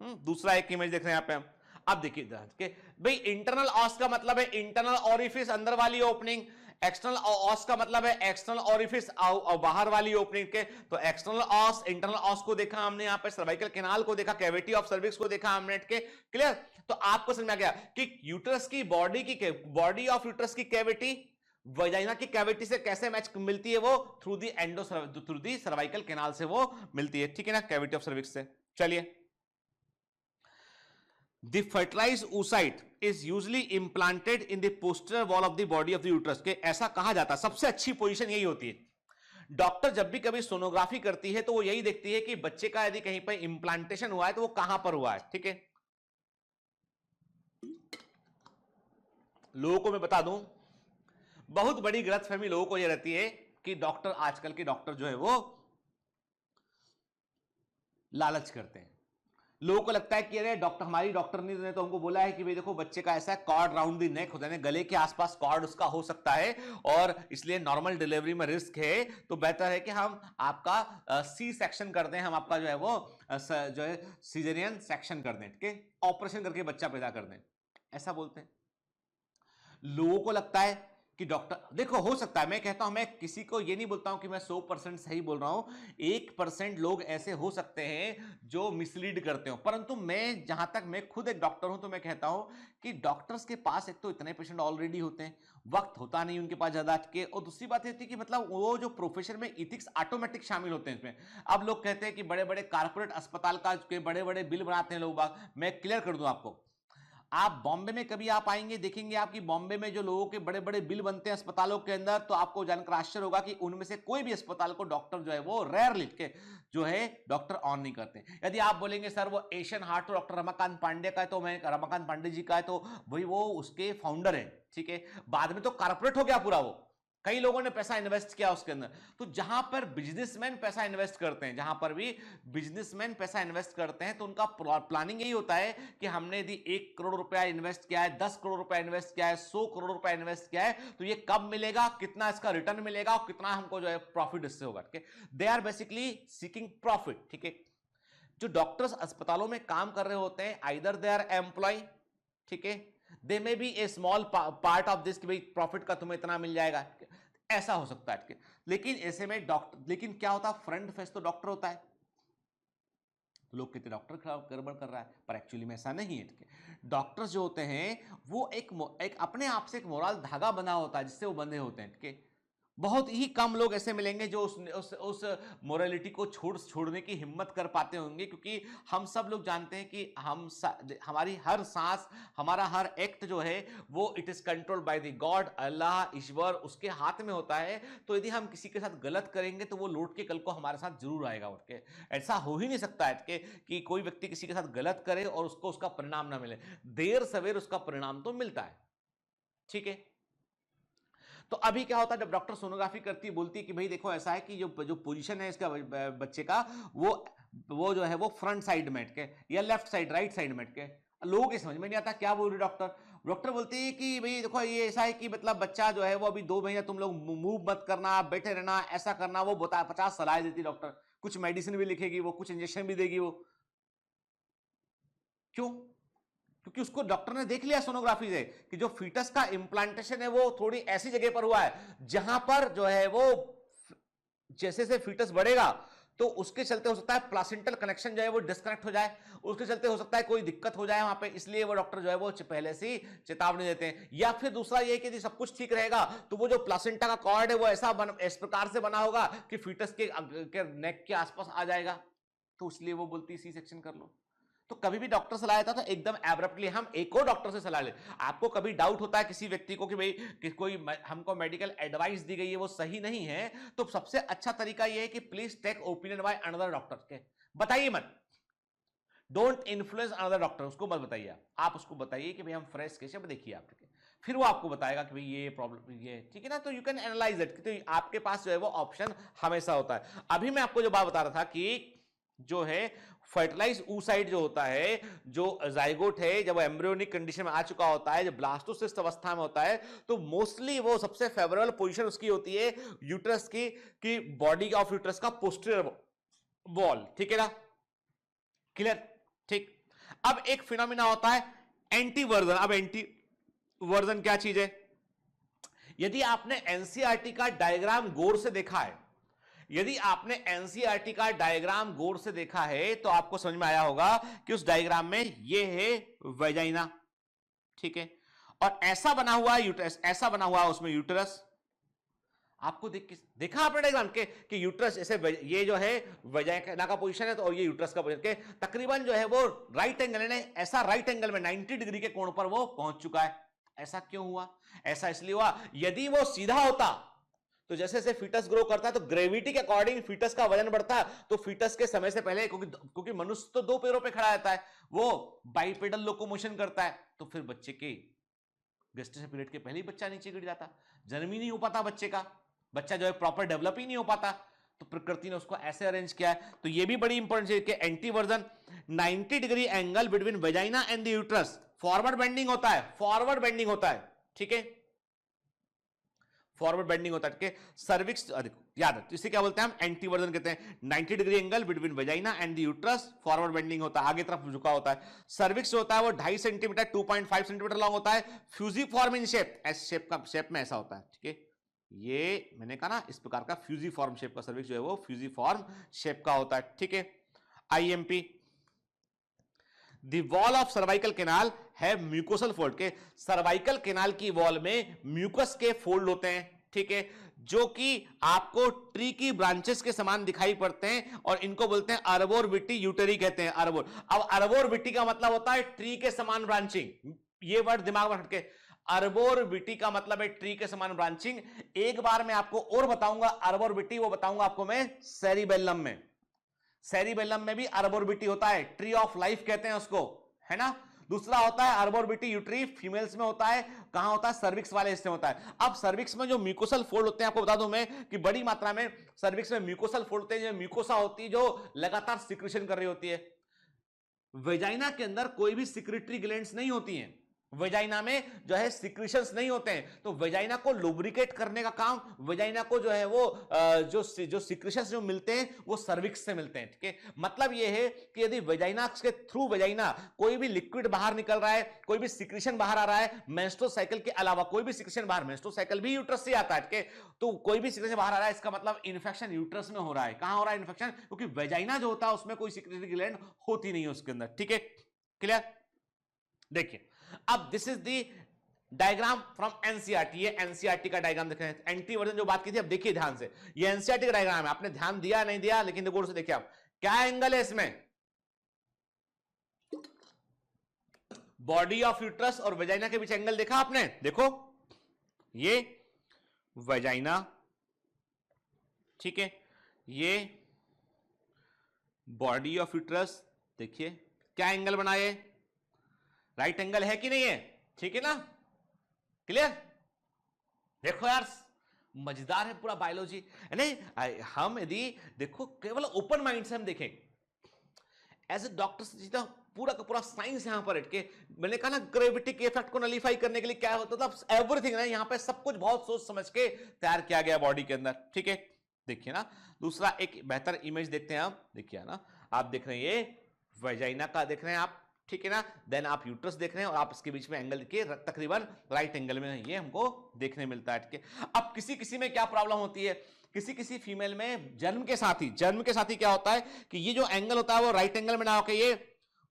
दूसरा एक इमेज देख रहे हैं यहाँ पे हम. अब देखिए भाई, इंटरनल ऑस का मतलब है इंटरनल ओरिफिस, अंदर वाली ओपनिंग. एक्सटर्नल ऑस का मतलब है एक्सटर्नल ऑरिफिस, बाहर वाली ओपनिंग के। तो एक्सटर्नल ऑस, इंटरनल ऑस को देखा हमने, यहाँ पे सर्वाइकल कैनाल को देखा, कैविटी ऑफ सर्विक्स को देखा हमने के। क्लियर? तो आपको समझ में आ गया कि यूट्रस की बॉडी ऑफ यूट्रस की कैविटी वजाइना की कैविटी से कैसे मैच मिलती है, वो थ्रू दी सर्वाइकल कैनाल से वो मिलती है, ठीक है ना, कैविटी ऑफ सर्विक्स से। चलिए, The fertilized oocyte is usually implanted in the posterior wall of the body of the uterus। के ऐसा कहा जाता है, सबसे अच्छी पोजीशन यही होती है। डॉक्टर जब भी कभी सोनोग्राफी करती है तो वो यही देखती है कि बच्चे का यदि कहीं पर इंप्लांटेशन हुआ है तो वो कहां पर हुआ है, ठीक है। लोगों को मैं बता दूं, बहुत बड़ी गलतफहमी लोगों को यह रहती है कि डॉक्टर, आजकल के डॉक्टर जो है वो लालच करते हैं। लोगों को लगता है कि अरे डॉक्टर, हमारी डॉक्टर ने तो हमको बोला है कि भाई देखो बच्चे का ऐसा है, कॉर्ड राउंड द नेक होता है, गले के आसपास कॉर्ड उसका हो सकता है और इसलिए नॉर्मल डिलीवरी में रिस्क है, तो बेहतर है कि हम आपका सी सेक्शन कर दें, हम आपका जो है वो जो है सीजरियन सेक्शन कर दें, ठीक है, ऑपरेशन करके बच्चा पैदा कर दें, ऐसा बोलते हैं। लोगों को लगता है कि डॉक्टर, देखो हो सकता है, मैं कहता हूं, मैं किसी को ये नहीं बोलता हूं कि मैं 100% सही बोल रहा हूं, 1% लोग ऐसे हो सकते हैं जो मिसलीड करते हो, परंतु मैं जहां तक, मैं खुद एक डॉक्टर हूं, तो मैं कहता हूं कि डॉक्टर्स के पास एक तो इतने पेशेंट ऑलरेडी होते हैं, वक्त होता नहीं उनके पास ज्यादा के, और दूसरी बात ये थी कि मतलब वो जो प्रोफेशन में इथिक्स ऑटोमेटिक शामिल होते हैं इसमें। अब लोग कहते हैं कि बड़े बड़े कारपोरेट अस्पताल का बड़े बड़े बिल बनाते हैं लोग, मैं क्लियर कर दूं आपको, आप बॉम्बे में कभी आप आएंगे, देखेंगे आपकी बॉम्बे में जो लोगों के बड़े बड़े बिल बनते हैं अस्पतालों के अंदर, तो आपको जानकर आश्चर्य होगा कि उनमें से कोई भी अस्पताल को डॉक्टर जो है वो रेयरली के जो है डॉक्टर ऑन नहीं करते। यदि आप बोलेंगे सर वो एशियन हार्ट तो डॉक्टर रमाकांत पांडे का है, तो मैं रमाकांत पांडे जी का है, तो भाई वो उसके फाउंडर है, ठीक है, बाद में तो कारपोरेट हो गया पूरा, वो कई लोगों ने पैसा इन्वेस्ट किया उसके अंदर। तो जहां पर बिजनेसमैन पैसा इन्वेस्ट करते हैं, जहां पर भी बिजनेसमैन पैसा इन्वेस्ट करते हैं, तो उनका प्लानिंग यही होता है कि हमने यदि 1 करोड़ रुपया इन्वेस्ट किया है, 10 करोड़ रुपया इन्वेस्ट किया है, 100 करोड़ रुपया इन्वेस्ट किया है, तो ये कब मिलेगा, कितना इसका रिटर्न मिलेगा और कितना हमको जो है प्रॉफिट इससे होगा, ठीक है। They are basically seeking profit, ठीक है। जो डॉक्टर्स अस्पतालों में काम कर रहे होते हैं, आइदर दे आर एम्प्लॉय, ठीक है, they may be a small part of this, कि भाई प्रॉफिट का तुम्हें इतना मिल जाएगा, ऐसा हो सकता है, लेकिन ऐसे में डॉक्टर, लेकिन क्या होता है, फ्रंट फेस तो डॉक्टर होता है, तो लोग कहते हैं डॉक्टर गड़बड़ कर रहा है, पर एक्चुअली में ऐसा नहीं है। डॉक्टर्स जो होते हैं वो एक अपने आप से एक मोरल धागा बना होता है जिससे वो बंधे होते हैं, ठीक है। बहुत ही कम लोग ऐसे मिलेंगे जो उस मोरालिटी को छोड़ने की हिम्मत कर पाते होंगे, क्योंकि हम सब लोग जानते हैं कि हमारी हर सांस, हमारा हर एक्ट जो है वो it is controlled by the God, Allah, ईश्वर, उसके हाथ में होता है। तो यदि हम किसी के साथ गलत करेंगे तो वो लौट के कल को हमारे साथ जरूर आएगा उठ के। ऐसा हो ही नहीं सकता है कि कोई व्यक्ति किसी के साथ गलत करे और उसको उसका परिणाम ना मिले, देर सवेर उसका परिणाम तो मिलता है, ठीक है। तो अभी क्या होता है, जब डॉक्टर सोनोग्राफी करती है, बोलती है कि भाई देखो ऐसा है कि जो पोजीशन है इसका बच्चे का, वो जो है वो फ्रंट साइड में के या लेफ्ट साइड, राइट साइड में के। लोगों के समझ में नहीं आता क्या बोल रही डॉक्टर बोलती है कि भाई देखो ये ऐसा है कि मतलब बच्चा जो है वो अभी 2 महीने तुम लोग मूव मत करना, बैठे रहना, ऐसा करना, वो बता 50 सलाह देती डॉक्टर, कुछ मेडिसिन भी लिखेगी वो, कुछ इंजेक्शन भी देगी वो। क्यों? क्योंकि उसको डॉक्टर ने देख लिया सोनोग्राफी से कि जो फीटस का इंप्लांटेशन है वो थोड़ी ऐसी जगह पर हुआ है जहां पर जो है वो जैसे से फीटस बढ़ेगा तो उसके चलते हो सकता है प्लासेंटल कनेक्शन जो है वो डिस्कनेक्ट हो जाए, उसके चलते हो सकता है कोई दिक्कत हो जाए वहां पे, इसलिए वो डॉक्टर जो है वो पहले से चेतावनी देते हैं। या फिर दूसरा ये कि यदि सब कुछ ठीक रहेगा तो वो जो प्लासेंटा का कॉर्ड है वो इस प्रकार से बना होगा कि फीटस के नेक के आसपास आ जाएगा, तो इसलिए वो बोलती सी सेक्शन कर लो। तो कभी भी डॉक्टर सलाह देता तो एकदम एब्रप्टली हम एक और डॉक्टर से सलाह ले। आपको कभी डाउट होता है किसी व्यक्ति को कि भाई कि कोई हमको मेडिकल एडवाइस दी गई है वो सही नहीं है, तो सबसे अच्छा तरीका ये है कि please take opinion by another doctor के, बताइए मत, डोंट इन्फ्लुएंस अनदर डॉक्टर, उसको मत बताइए, आप उसको बताइए कि भाई हम फ्रेश कैसे, देखिए आप, फिर वो आपको बताएगा कि भाई ये प्रॉब्लम ये, ठीक है ना। तो यू कैन एनालाइज इट, तो आपके पास जो है वो ऑप्शन हमेशा होता है। अभी मैं आपको जो बात बता रहा था कि जो है फर्टिलाइज oocyte जो होता है, जो जाइगोट है, जब एम्ब्रियोनिक कंडीशन में आ चुका होता है, जब ब्लास्टोसिस्ट अवस्था में होता है, तो मोस्टली वो सबसे फेवरेबल पोजीशन उसकी होती है यूट्रस की बॉडी ऑफ यूट्रस का पोस्टीरियर वॉल, ठीक है ना, क्लियर, ठीक। अब एक फिनोमिना होता है एंटी वर्जन। अब एंटी वर्जन क्या चीज है? यदि आपने एनसीईआरटी का डायग्राम गौर से देखा है, यदि आपने एनसीईआरटी का डायग्राम गौर से देखा है तो आपको समझ में आया होगा कि उस डायग्राम में ये है वेजाइना, ठीक है, और ऐसा बना हुआ यूट्रस, ऐसा बना हुआ उसमें यूट्रस। आपको देखा आपने डायग्राम कि यूट्रस ऐसे, ये जो है वेजाइना का पोजीशन है तो, और ये यूट्रस का पोजीशन के तकरीबन जो है वो राइट एंगल है, ऐसा राइट एंगल में 90 डिग्री के कोण पर वो पहुंच चुका है। ऐसा क्यों हुआ? ऐसा इसलिए हुआ, यदि वो सीधा होता तो जैसे जैसे फीटस ग्रो करता है तो ग्रेविटी के अकॉर्डिंग फीटस का वजन बढ़ता है, तो फीटस के समय से पहले, क्योंकि मनुष्य तो 2 पैरों पे खड़ा रहता है, वो बाइपेडल लोकोमोशन करता है, तो फिर बच्चे के गेस्टेशन पीरियड के पहले ही बच्चा नीचे गिर जाता, जन्म ही नहीं हो पाता बच्चे का, बच्चा जो है प्रॉपर डेवलप ही नहीं हो पाता। तो प्रकृति ने उसको ऐसे अरेंज किया है। तो ये भी बड़ी इंपॉर्टेंट है कि anti version 90 degree angle between vagina and the uterus, forward bending होता है, फॉरवर्ड बेंडिंग होता है, ठीक है, फॉरवर्ड बेंडिंग होता है, सर्विक्स, देखो याद है, तो इसे क्या बोलते हैं हम? एंटी वर्जन कहते हैं। 90 degree angle between vagina and the uterus, forward bending होता है, आगे तरफ झुका होता है। सर्विक्स होता है वो 2.5 सेंटीमीटर 2.5 सेंटीमीटर लॉन्ग होता है, fusiform in shape, S shape का, शेप में ऐसा होता है, ठीक है, ये मैंने कहा ना, इस प्रकार का फ्यूजीफॉर्म शेप का सर्विक्स जो है वो फ्यूजीफॉर्म शेप का होता है, ठीक है। IMP, the wall of cervical canal है म्यूकोसल फोल्ड, के सर्वाइकल कैनाल की वॉल में म्यूकस के फोल्ड होते हैं, ठीक है, जो कि आपको ट्री की ब्रांचेस के समान दिखाई पड़ते हैं, और इनको बोलते हैं अर्बोरविटी यूटेरी कहते हैं, अर्बोर। अब अर्बोरविटी का मतलब होता है ट्री के समान ब्रांचिंग, ये वर्ड दिमाग में हटके, अर्बोरविटी का मतलब है ट्री के समान ब्रांचिंग। एक बार मैं आपको और बताऊंगा अर्बोरविटी, वो बताऊंगा आपको मैं सेरिबेलम में, सेरिबेलम में भी अर्बोरविटी होता है, ट्री ऑफ लाइफ कहते हैं उसको, है ना। दूसरा होता है अर्बोरविटी यूट्री, फीमेल्स में होता है, कहां होता है? सर्विक्स वाले हिस्से में होता है। अब सर्विक्स में जो म्यूकोसल फोल्ड होते हैं, आपको बता दूं मैं कि बड़ी मात्रा में सर्विक्स में म्यूकोसल फोल्ड होते हैं, जो म्यूकोसा होती है जो लगातार सिक्रेशन कर रही होती है। वेजाइना के अंदर कोई भी सिक्रेटरी ग्लैंड्स नहीं होती हैं, वेजाइना में जो है सिक्रीशंस नहीं होते हैं, तो वेजाइना को लुब्रिकेट करने का काम, वेजाइना को जो है वो जो सिक्रीशंस जो मिलते हैं वो सर्विक्स से मिलते हैं, ठीक है। मतलब ये है कि यदि वेजाइना के थ्रू वेजाइना कोई भी लिक्विड बाहर निकल रहा है, कोई भी सिक्रीशन बाहर आ रहा है, मेंस्ट्रुअल साइकिल के अलावा कोई भी सिक्रीशन बाहर, मेंस्ट्रुअल साइकिल भी यूट्रस से आता है, ठीक है, तो कोई भी सिक्रीशन बाहर आ रहा है, इसका मतलब इन्फेक्शन यूट्रस में हो रहा है। कहां हो रहा है इन्फेक्शन? क्योंकि वेजाइना जो होता है उसमें कोई सिक्रेटरी ग्लैंड होती नहीं है उसके अंदर, ठीक है, क्लियर। देखिए अब this is the diagram from NCERT, ये एनसीईआरटी का डायग्राम देख रहे हैं, एंटी वर्जन जो बात की थी। अब देखिए ध्यान से, ये एनसीईआरटी का डायग्राम है, आपने ध्यान दिया नहीं दिया, लेकिन गौर से देखिए आप, क्या एंगल है इसमें? बॉडी ऑफ यूट्रस और वेजाइना के बीच एंगल देखा आपने? देखो ये वेजाइना, ठीक है, ये बॉडी ऑफ यूट्रस, देखिए क्या एंगल बनाए, राइट एंगल है कि नहीं है, ठीक है ना, क्लियर। देखो यार मजेदार है पूरा बायोलॉजी, नहीं हम यदि देखो केवल ओपन माइंड से हम देखें एज ए डॉक्टर, पूरा का पूरा साइंस यहां पर हटके, मैंने कहा ना ग्रेविटी के इफेक्ट को नलीफाई करने के लिए क्या होता था, एवरीथिंग ना यहां पे सब कुछ बहुत सोच समझ के तैयार किया गया बॉडी के अंदर, ठीक है। देखिए ना, दूसरा एक बेहतर इमेज देखते हैं आप, देखिए ना, आप देख रहे हैं ये वेजाइना का देख रहे हैं आप, ठीक है ना, देन आप यूट्रस देख रहे हैं और आप इसके बीच में एंगल देखिए तकरीबन राइट एंगल में ये हमको देखने मिलता है, ठीक है। अब किसी किसी में क्या प्रॉब्लम होती है, किसी किसी फीमेल में जन्म के साथ ही क्या होता है कि ये जो एंगल होता है वो राइट एंगल में ना होकर ये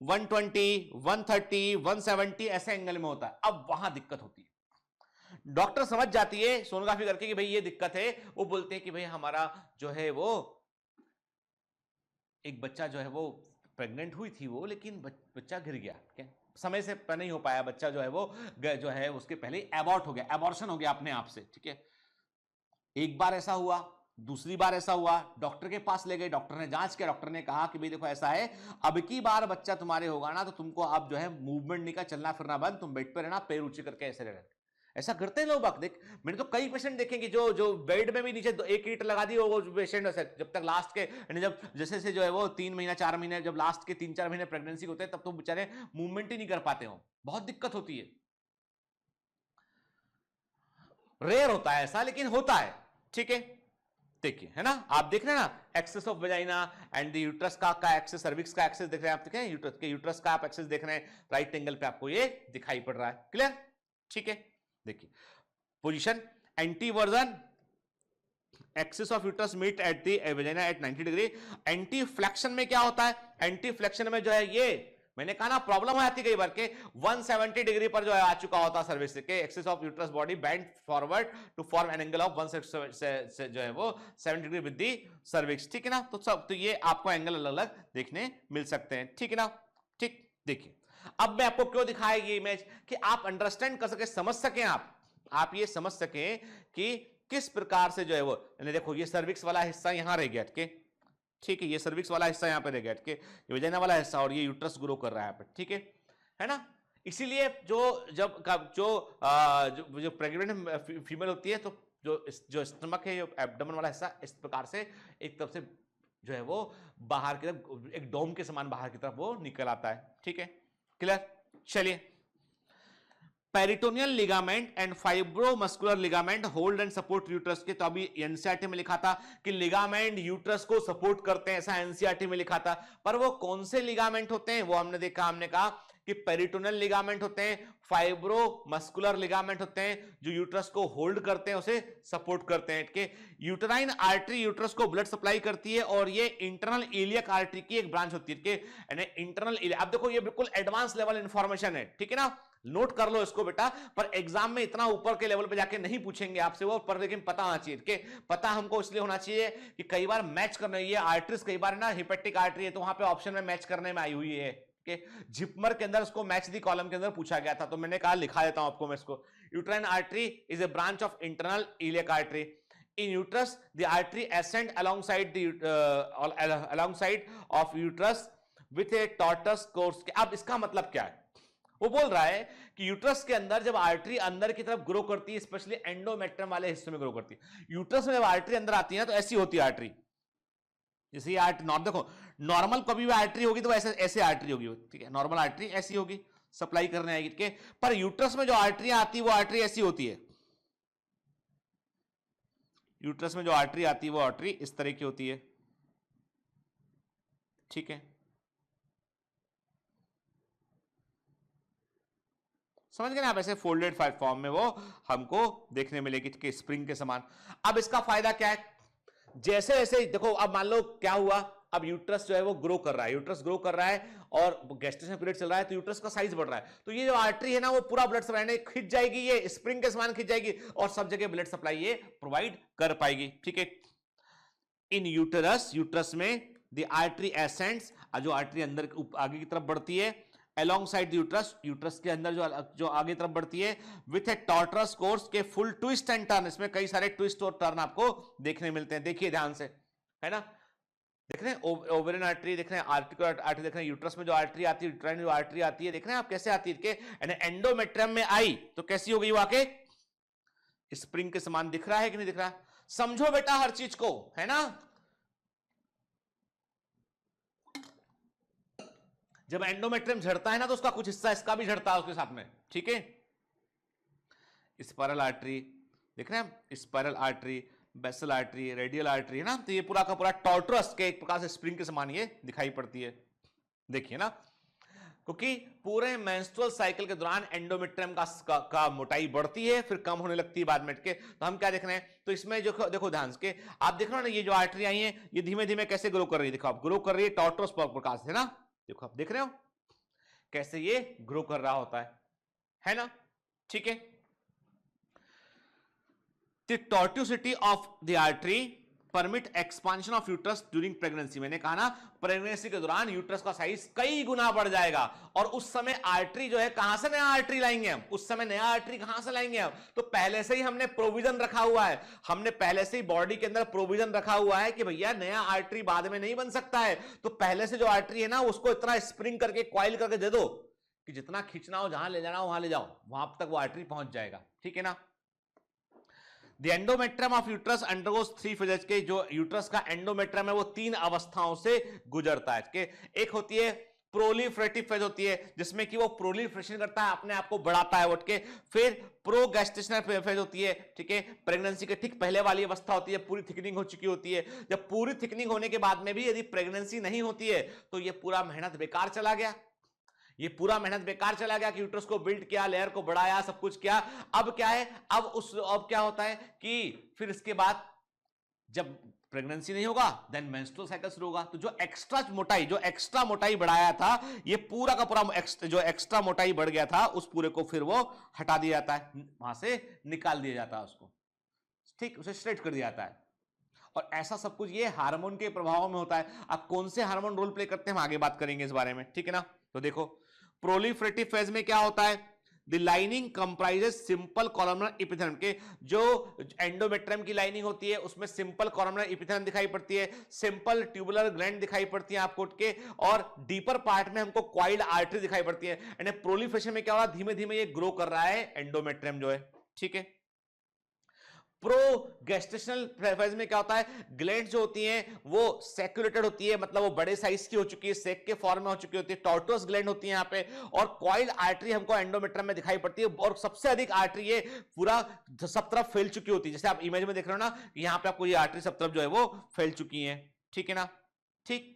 120, 130, 170 ऐसे एंगल में होता है। अब वहां दिक्कत होती है, डॉक्टर समझ जाती है सोनोग्राफी करके कि भाई ये दिक्कत है, वो बोलते हैं कि भाई हमारा जो है वो एक बच्चा जो है वो प्रेग्नेंट हुई थी वो, लेकिन बच्चा गिर गया, क्या समय से नहीं हो पाया, बच्चा जो है उसके पहले एबॉर्ट हो गया, एबॉर्शन हो गया अपने आप से, ठीक है। एक बार ऐसा हुआ, दूसरी बार ऐसा हुआ, डॉक्टर के पास ले गए, डॉक्टर ने जांच किया, डॉक्टर ने कहा कि भाई देखो ऐसा है, अब की बार बच्चा तुम्हारे होगा ना तो तुमको अब जो है मूवमेंट नहीं का, चलना फिरना बंद, तुम बेड पे रहना, पैर ऊंचे करके ऐसे रहना। ऐसा करते हैं लोग, देख मैंने तो कई पेशेंट देखे कि जो बेड में भी नीचे एक ईंट लगा दी, वो पेशेंट जब तक लास्ट के, जब जैसे से जो है वो 3 महीना 4 महीने, जब लास्ट के 3-4 महीने प्रेगनेंसी होते हैं तब तो बेचारे मूवमेंट ही नहीं कर पाते हो, बहुत दिक्कत होती है। रेयर होता है ऐसा, लेकिन होता है, ठीक है। देखिए है ना, आप देख रहे हैं ना, access of vagina and the uterus का एक्सेस, सर्विक्स का एक्सेस देख रहे हैं आप, देखें यूट्रस का आप एक्सेस देख रहे हैं, राइट एंगल पे आपको ये दिखाई पड़ रहा है, क्लियर, ठीक है। देखिए position anteversion axis of uterus meet at the vagina at 90 degree. Anteflexion में क्या होता है, एंटी फ्लेक्शन में जो है ये मैंने कहा ना प्रॉब्लम हो जाती कई बार के 170 डिग्री पर जो है आ चुका होता है सर्विस के axis of uterus body bend forward to form an angle of 160 से जो है वो 70 डिग्री विद दी सर्विक्स, ठीक है ना। तो सब तो ये आपको एंगल अलग अलग देखने मिल सकते हैं, ठीक है ना। ठीक, देखिए अब मैं आपको क्यों दिखाया ये इमेज कि आप अंडरस्टैंड कर सके, समझ सकें, आप ये समझ सकें कि किस प्रकार से जो है वो, देखो ये सर्विक्स वाला हिस्सा यहां रह गया, ठीक है, ये सर्विक्स वाला हिस्सा यहां पे रह गया, ये वेजाइना वाला हिस्सा और ये यूट्रस ग्रो कर रहा है यहाँ पे, ठीक है ना। इसीलिए जो प्रेग्नेंट फीमेल होती है तो जो स्टमक है, एब्डोमेन वाला हिस्सा इस प्रकार से एक तरफ से जो है वो बाहर की तरफ एक डोम के समान बाहर की तरफ वो निकल आता है, ठीक है, क्लियर। चलिए, peritoneal ligament and fibromuscular ligament hold and support uterus के, तो अभी एनसीईआरटी में लिखा था कि लिगामेंट यूट्रस को सपोर्ट करते हैं, ऐसा एनसीईआरटी में लिखा था। पर वो कौन से लिगामेंट होते हैं वो हमने कहा कि पेरिटोनियल लिगामेंट होते हैं, फाइब्रोमस्कुलर लिगामेंट होते हैं जो यूट्रस को होल्ड करते हैं, उसे सपोर्ट करते हैं। कि यूटेराइन आर्टरी यूट्रस को ब्लड सप्लाई करती है और ये इंटरनल इलियक आर्टरी की एक ब्रांच होती है कि इंटरनल इलियक। अब देखो ये बिल्कुल एडवांस लेवल इंफॉर्मेशन है, ठीक है ना, नोट कर लो इसको बेटा, पर एग्जाम में इतना ऊपर के लेवल पे जाके नहीं पूछेंगे आपसे वो, पर लेकिन पता होना चाहिए कि पता हमको इसलिए होना चाहिए कि कई बार मैच करने, ये आर्टरीज कई बार ना हिपेटिक आर्टरी है तो वहां पे ऑप्शन में मैच करने में आई हुई है कि जिपमर के अंदर उसको मैच दी कॉलम के अंदर पूछा गया था, तो मैंने कहा लिखा देता हूं आपको मैं इसको। Uterine artery is a branch of internal iliac artery in uterus. The artery ascend alongside of uterus with a tortuous course. अब इसका मतलब क्या है, वो बोल रहा है कि यूट्रस के अंदर जब आर्टरी अंदर की तरफ ग्रो करती है, स्पेशली एंडोमेट्रियम वाले हिस्से में ग्रो करती है, यूट्रस में जब आर्टरी अंदर आती है ना तो ऐसी होती है आर्टरी, जैसे आर्टरी देखो नॉर्मल कभी भी आर्टरी होगी तो ऐसे आर्टरी होगी, ठीक है, नॉर्मल आर्टरी ऐसी होगी, सप्लाई करने आएगी, ठीक है। पर यूट्रस में जो आर्टरी आती है वो आर्टरी ऐसी होती है, यूट्रस में जो आर्टरी आती है वो आर्टरी इस तरह की होती है, ठीक है, समझ गए ना आप, ऐसे फोल्डेड फॉर्म में वो हमको देखने मिलेगी कि स्प्रिंग के समान। अब इसका फायदा क्या है, जैसे जैसे देखो अब मान लो क्या हुआ, अब यूट्रस जो है वो ग्रो कर रहा है, यूट्रस ग्रो कर रहा है और गेस्टेशन पीरियड चल रहा है तो यूट्रस का साइज बढ़ रहा है, तो ये जो आर्टरी है ना वो पूरा ब्लड सप्लाई खिंच जाएगी, ये स्प्रिंग के समान खिंच जाएगी और सब जगह ब्लड सप्लाई ये प्रोवाइड कर पाएगी, ठीक है। इन यूटेरस, यूट्रस में द आर्टरी एसेंड्स, जो आर्टरी अंदर आगे की तरफ बढ़ती है, alongside the uterus, यूट्रस के अंदर जो आगे तरफ बढ़ती है, विथ ए टॉर्टरस कोर्स के फुल ट्विस्ट एंड टर्न, इसमें कई सारे ट्विस्ट और टर्न आपको देखने मिलते हैं, देखिए ध्यान से, है ना, देख रहे हैं ओवेरियन आर्टरी, देख रहे हैं आर्टिकुलर आर्टरी, देख रहे हैं यूट्रस में जो आर्टरी आती है, यूट्राइन जो आर्टरी आती है, देख रहे हैं आप कैसे आती है, एंडोमेट्रियम में आई तो कैसी हो गई वो आके स्प्रिंग के समान, दिख रहा है कि नहीं दिख रहा, समझो बेटा हर चीज को, है ना। जब एंडोमेट्रियम झड़ता है ना तो उसका कुछ हिस्सा इसका भी झड़ता है उसके साथ में, ठीक है। स्पाइरल आर्टरी देख रहे हैं, spiral artery, basal artery, radial artery, है ना, तो ये पूरा का पूरा टॉर्टरस के एक प्रकार से स्प्रिंग के समान ये दिखाई पड़ती है, देखिए ना, क्योंकि पूरे मेंस्ट्रुअल साइकिल के दौरान एंडोमेट्रियम का मोटाई बढ़ती है फिर कम होने लगती है बाद में के, तो हम क्या देख रहे हैं, तो इसमें जो देखो ध्यान से आप देख रहे हो ना, ये जो आर्टरी आई है ये धीमे धीमे कैसे ग्रो कर रही है, देखो आप ग्रो कर रही है टॉर्टरस प्रकार से, है ना, देखो आप देख रहे हो कैसे ये ग्रो कर रहा होता है ना, ठीक है। The tortuosity of the artery permit expansion of uterus during pregnancy, मैंने कहा ना प्रेगनेंसी के दौरान यूट्रस का साइज कई गुना बढ़ जाएगा और उस समय आर्टरी जो है, कहां से नया आर्टरी लाएंगे हम, उस समय नया आर्टरी कहां से लाएंगे हम, तो पहले से ही हमने प्रोविजन रखा हुआ है, हमने पहले से ही बॉडी के अंदर प्रोविजन रखा हुआ है कि भैया नया आर्टरी बाद में नहीं बन सकता है, तो पहले से जो आर्टरी है ना उसको इतना स्प्रिंग करके कॉइल करके दे दो कि जितना खींचना हो, जहां ले जाना हो वहां ले जाओ, वहां तक वो आर्टरी पहुंच जाएगा, ठीक है ना। The endometrium of uterus undergoes 3 phases, के जो यूट्रस का एंडोमेट्रियम है वो 3 अवस्थाओं से गुजरता है, कि एक होती है प्रोलिफरेटिव फेज होती है जिसमें कि वो प्रोलिफरेशन करता है, अपने आप को बढ़ाता है उठ के, फिर प्रोगेस्टेशनल फेज होती है, ठीक है, प्रेगनेंसी के ठीक पहले वाली अवस्था होती है, पूरी थिकनिंग हो चुकी होती है, जब पूरी थिकनिंग होने के बाद में भी यदि प्रेगनेंसी नहीं होती है तो ये पूरा मेहनत बेकार चला गया, ये पूरा मेहनत बेकार चला गया कि यूट्रस को बिल्ड किया, लेयर को बढ़ाया, सब कुछ किया। अब क्या है, अब क्या होता है कि फिर इसके बाद जब प्रेगनेंसी नहीं होगा देन मेंस्ट्रुअल साइकिल शुरू होगा। तो जो एक्स्ट्रा मोटाई बढ़ाया था, ये पूरा का पूरा जो एक्स्ट्रा मोटाई बढ़ गया था उस पूरे को फिर वो हटा दिया जाता है, वहां से निकाल दिया जाता है उसको, ठीक, उसे स्ट्रेट कर दिया जाता है। और ऐसा सब कुछ ये हार्मोन के प्रभाव में होता है। अब कौन से हार्मोन रोल प्ले करते हैं हम आगे बात करेंगे इस बारे में, ठीक है ना। तो देखो प्रोलिफरेटिव फेज में क्या होता है, the lining comprises simple columnar epithelium के, जो एंडोमेट्रियम की लाइनिंग होती है उसमें सिंपल कॉलमनर एपिथेलियम दिखाई पड़ती है, सिंपल ट्यूबुलर ग्लैंड दिखाई पड़ती है आपको के, और डीपर पार्ट में हमको कॉइल्ड आर्टरी दिखाई पड़ती है। यानी प्रोलिफरेशन में क्या हो रहा है, धीमे धीमे ये ग्रो कर रहा है एंडोमेट्रियम जो है, ठीक है। प्रोगेस्टेशनल फेज में क्या होता है, ग्लैंड जो होती हैं वो सैक्युलेटेड होती है, मतलब वो बड़े साइज की हो चुकी है, सेक के फॉर्म में हो चुकी होती है, टॉर्टोस ग्लैंड होती है यहाँ पे, और कॉइल्ड आर्टरी हमको एंडोमेट्रियम में दिखाई पड़ती है, और सबसे अधिक आर्टरी ये पूरा सब तरफ फैल चुकी होती है। जैसे आप इमेज में देख रहे हो ना, यहाँ पे आपको ये आर्टरी सब तरफ जो है वो फैल चुकी है, ठीक है ना, ठीक।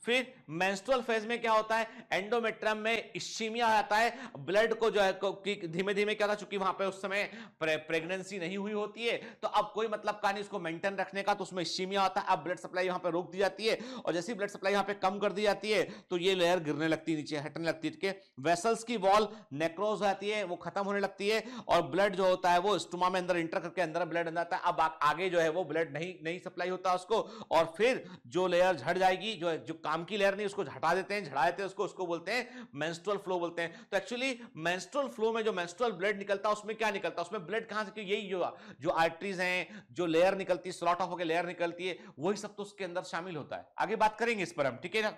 फिर मेंस्ट्रुअल फेज में क्या होता है, एंडोमेट्रियम में इस्चीमिया आता है, ब्लड को जो है धीमे धीमे क्या था, चूंकि वहां पे उस समय प्रेगनेंसी नहीं हुई होती है तो अब कोई मतलब का नहीं उसको मेंटेन रखने का, तो उसमें इस्चीमिया आता है। अब ब्लड सप्लाई वहां पे रोक दी जाती है, और जैसे ब्लड सप्लाई वहां पे कम कर दी जाती है तो ये लेयर गिरने लगती है, नीचे हटने लगती है, ठीक है। वेसल्स की वॉल नेक्रोज हो जाती है, वो खत्म होने लगती है, और ब्लड जो होता है वो स्टोमा में अंदर इंटर करके अंदर ब्लड अंदर आता है। अब आगे जो है वो ब्लड नहीं सप्लाई होता उसको, और फिर जो लेयर झड़ जाएगी, जो काम की लेयर नहीं उसको हटा देते हैं, झड़ा देते हैं उसको बोलते हैं मेंस्ट्रुअल फ्लो बोलते हैं। तो एक्चुअली मेंस्ट्रुअल फ्लो में जो मेंस्ट्रुअल ब्लड निकलता है उसमें क्या निकलता है, उसमें ब्लड कहां से, यही जो आर्टरीज हैं, जो लेयर निकलती है, स्लॉट ऑफ होकर लेयर निकलती है, वही सब तो उसके अंदर शामिल होता है। आगे बात करेंगे इस पर हम, ठीक है ना।